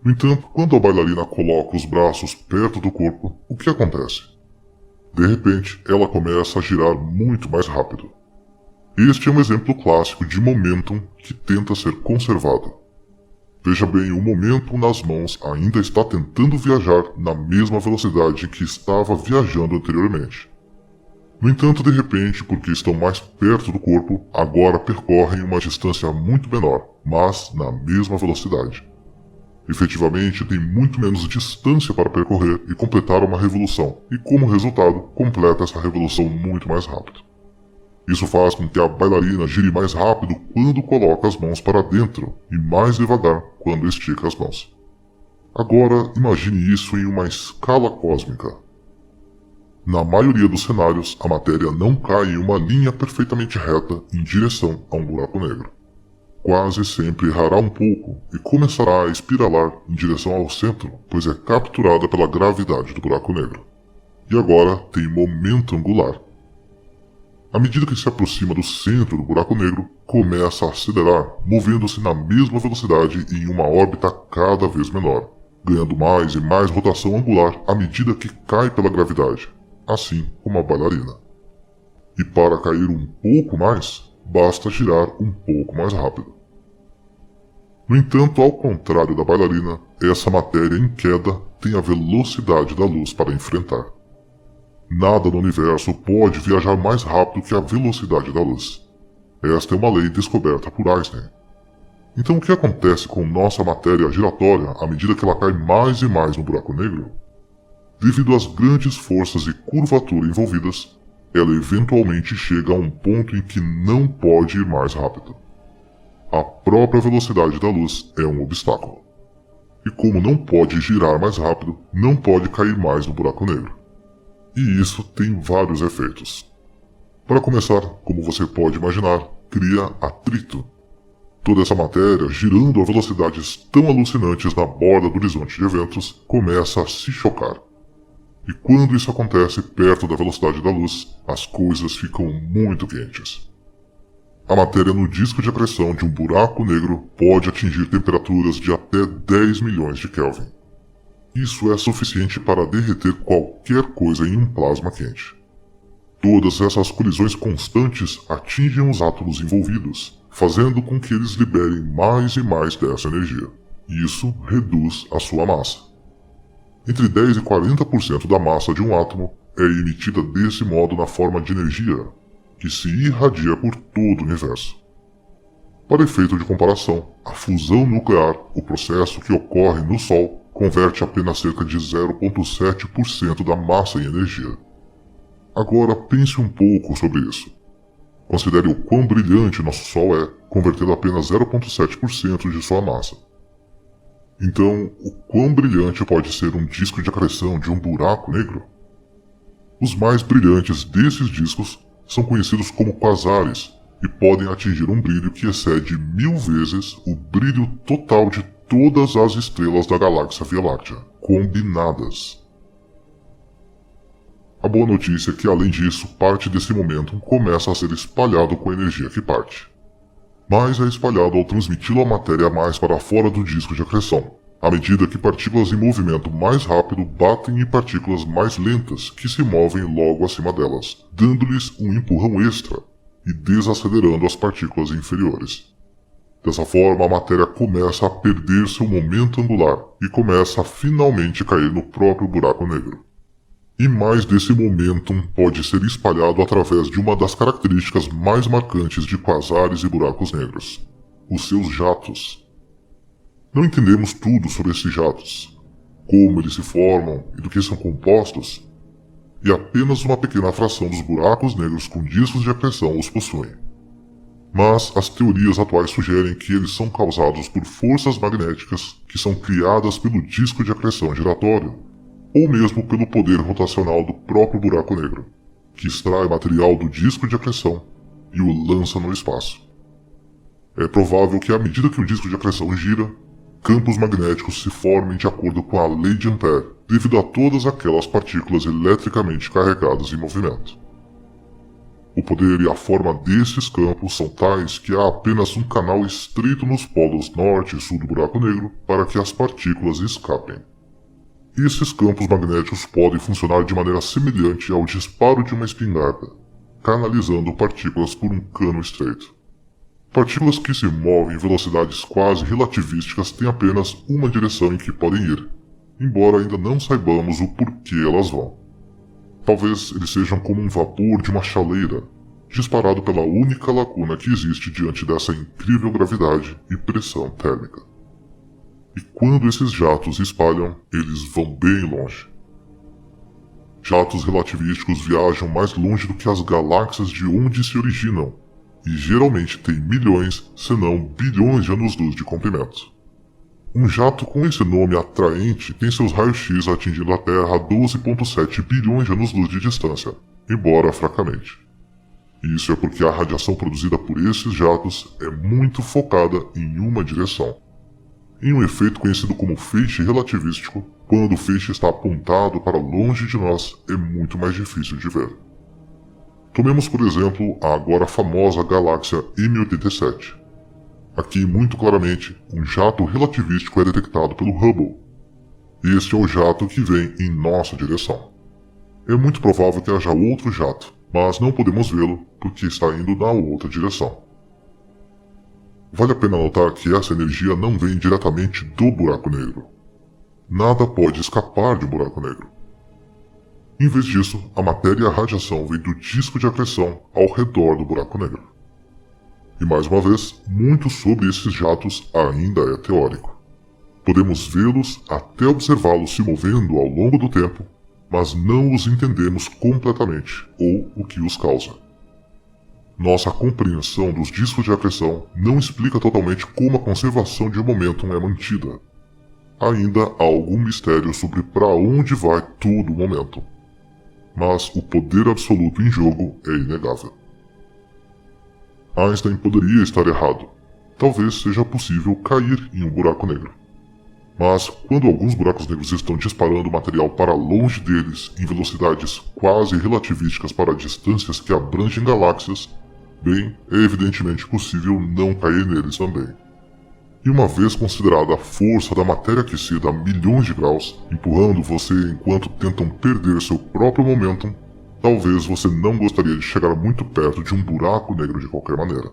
No entanto, quando a bailarina coloca os braços perto do corpo, o que acontece? De repente, ela começa a girar muito mais rápido. Este é um exemplo clássico de momentum que tenta ser conservado. Veja bem, o momentum nas mãos ainda está tentando viajar na mesma velocidade que estava viajando anteriormente. No entanto, de repente, porque estão mais perto do corpo, agora percorrem uma distância muito menor, mas na mesma velocidade. Efetivamente, tem muito menos distância para percorrer e completar uma revolução, e como resultado, completa essa revolução muito mais rápido. Isso faz com que a bailarina gire mais rápido quando coloca as mãos para dentro e mais devagar quando estica as mãos. Agora, imagine isso em uma escala cósmica. Na maioria dos cenários, a matéria não cai em uma linha perfeitamente reta em direção a um buraco negro. Quase sempre errará um pouco e começará a espiralar em direção ao centro, pois é capturada pela gravidade do buraco negro. E agora tem momento angular. À medida que se aproxima do centro do buraco negro, começa a acelerar, movendo-se na mesma velocidade e em uma órbita cada vez menor, ganhando mais e mais rotação angular à medida que cai pela gravidade, assim como a bailarina. E para cair um pouco mais, basta girar um pouco mais rápido. No entanto, ao contrário da bailarina, essa matéria em queda tem a velocidade da luz para enfrentar. Nada no universo pode viajar mais rápido que a velocidade da luz. Esta é uma lei descoberta por Einstein. Então o que acontece com nossa matéria giratória à medida que ela cai mais e mais no buraco negro? Devido às grandes forças e curvatura envolvidas, ela eventualmente chega a um ponto em que não pode ir mais rápido. A própria velocidade da luz é um obstáculo. E como não pode girar mais rápido, não pode cair mais no buraco negro. E isso tem vários efeitos. Para começar, como você pode imaginar, cria atrito. Toda essa matéria, girando a velocidades tão alucinantes na borda do horizonte de eventos, começa a se chocar. E quando isso acontece perto da velocidade da luz, as coisas ficam muito quentes. A matéria no disco de acreção de um buraco negro pode atingir temperaturas de até 10 milhões de Kelvin. Isso é suficiente para derreter qualquer coisa em um plasma quente. Todas essas colisões constantes atingem os átomos envolvidos, fazendo com que eles liberem mais e mais dessa energia. Isso reduz a sua massa. Entre 10 e 40% da massa de um átomo é emitida desse modo na forma de energia, que se irradia por todo o universo. Para efeito de comparação, a fusão nuclear, o processo que ocorre no Sol, converte apenas cerca de 0,7% da massa em energia. Agora pense um pouco sobre isso. Considere o quão brilhante nosso Sol é, convertendo apenas 0,7% de sua massa. Então, o quão brilhante pode ser um disco de acreção de um buraco negro? Os mais brilhantes desses discos são conhecidos como quasares e podem atingir um brilho que excede 1000 vezes o brilho total de todas as estrelas da galáxia Via Láctea, combinadas. A boa notícia é que, além disso, parte desse momento começa a ser espalhado com a energia que parte. Mas é espalhado ao transmiti-lo a matéria mais para fora do disco de acreção, à medida que partículas em movimento mais rápido batem em partículas mais lentas que se movem logo acima delas, dando-lhes um empurrão extra e desacelerando as partículas inferiores. Dessa forma, a matéria começa a perder seu momento angular e começa a finalmente cair no próprio buraco negro. E mais desse momentum pode ser espalhado através de uma das características mais marcantes de quasares e buracos negros: os seus jatos. Não entendemos tudo sobre esses jatos, como eles se formam e do que são compostos, e apenas uma pequena fração dos buracos negros com discos de acreção os possuem. Mas as teorias atuais sugerem que eles são causados por forças magnéticas que são criadas pelo disco de acreção giratório, ou mesmo pelo poder rotacional do próprio buraco negro, que extrai material do disco de acreção e o lança no espaço. É provável que à medida que o disco de acreção gira, campos magnéticos se formem de acordo com a lei de Ampère, devido a todas aquelas partículas eletricamente carregadas em movimento. O poder e a forma desses campos são tais que há apenas um canal estreito nos polos norte e sul do buraco negro para que as partículas escapem. Esses campos magnéticos podem funcionar de maneira semelhante ao disparo de uma espingarda, canalizando partículas por um cano estreito. Partículas que se movem em velocidades quase relativísticas têm apenas uma direção em que podem ir, embora ainda não saibamos o porquê elas vão. Talvez eles sejam como um vapor de uma chaleira, disparado pela única lacuna que existe diante dessa incrível gravidade e pressão térmica. E quando esses jatos se espalham, eles vão bem longe. Jatos relativísticos viajam mais longe do que as galáxias de onde se originam, e geralmente têm milhões, se não bilhões de anos-luz de comprimento. Um jato com esse nome atraente tem seus raios-x atingindo a Terra a 12,7 bilhões de anos-luz de distância, embora fracamente. Isso é porque a radiação produzida por esses jatos é muito focada em uma direção. Em um efeito conhecido como feixe relativístico, quando o feixe está apontado para longe de nós, é muito mais difícil de ver. Tomemos, por exemplo, a agora famosa galáxia M87. Aqui, muito claramente, um jato relativístico é detectado pelo Hubble. Este é o jato que vem em nossa direção. É muito provável que haja outro jato, mas não podemos vê-lo porque está indo na outra direção. Vale a pena notar que essa energia não vem diretamente do buraco negro. Nada pode escapar de um buraco negro. Em vez disso, a matéria e a radiação vêm do disco de acreção ao redor do buraco negro. E mais uma vez, muito sobre esses jatos ainda é teórico. Podemos vê-los até observá-los se movendo ao longo do tempo, mas não os entendemos completamente ou o que os causa. Nossa compreensão dos discos de acreção não explica totalmente como a conservação de momentum é mantida. Ainda há algum mistério sobre para onde vai todo o momentum. Mas o poder absoluto em jogo é inegável. Einstein poderia estar errado. Talvez seja possível cair em um buraco negro. Mas quando alguns buracos negros estão disparando material para longe deles em velocidades quase relativísticas para distâncias que abrangem galáxias, bem, é evidentemente possível não cair neles também. E uma vez considerada a força da matéria aquecida a milhões de graus, empurrando você enquanto tentam perder seu próprio momentum, talvez você não gostaria de chegar muito perto de um buraco negro de qualquer maneira.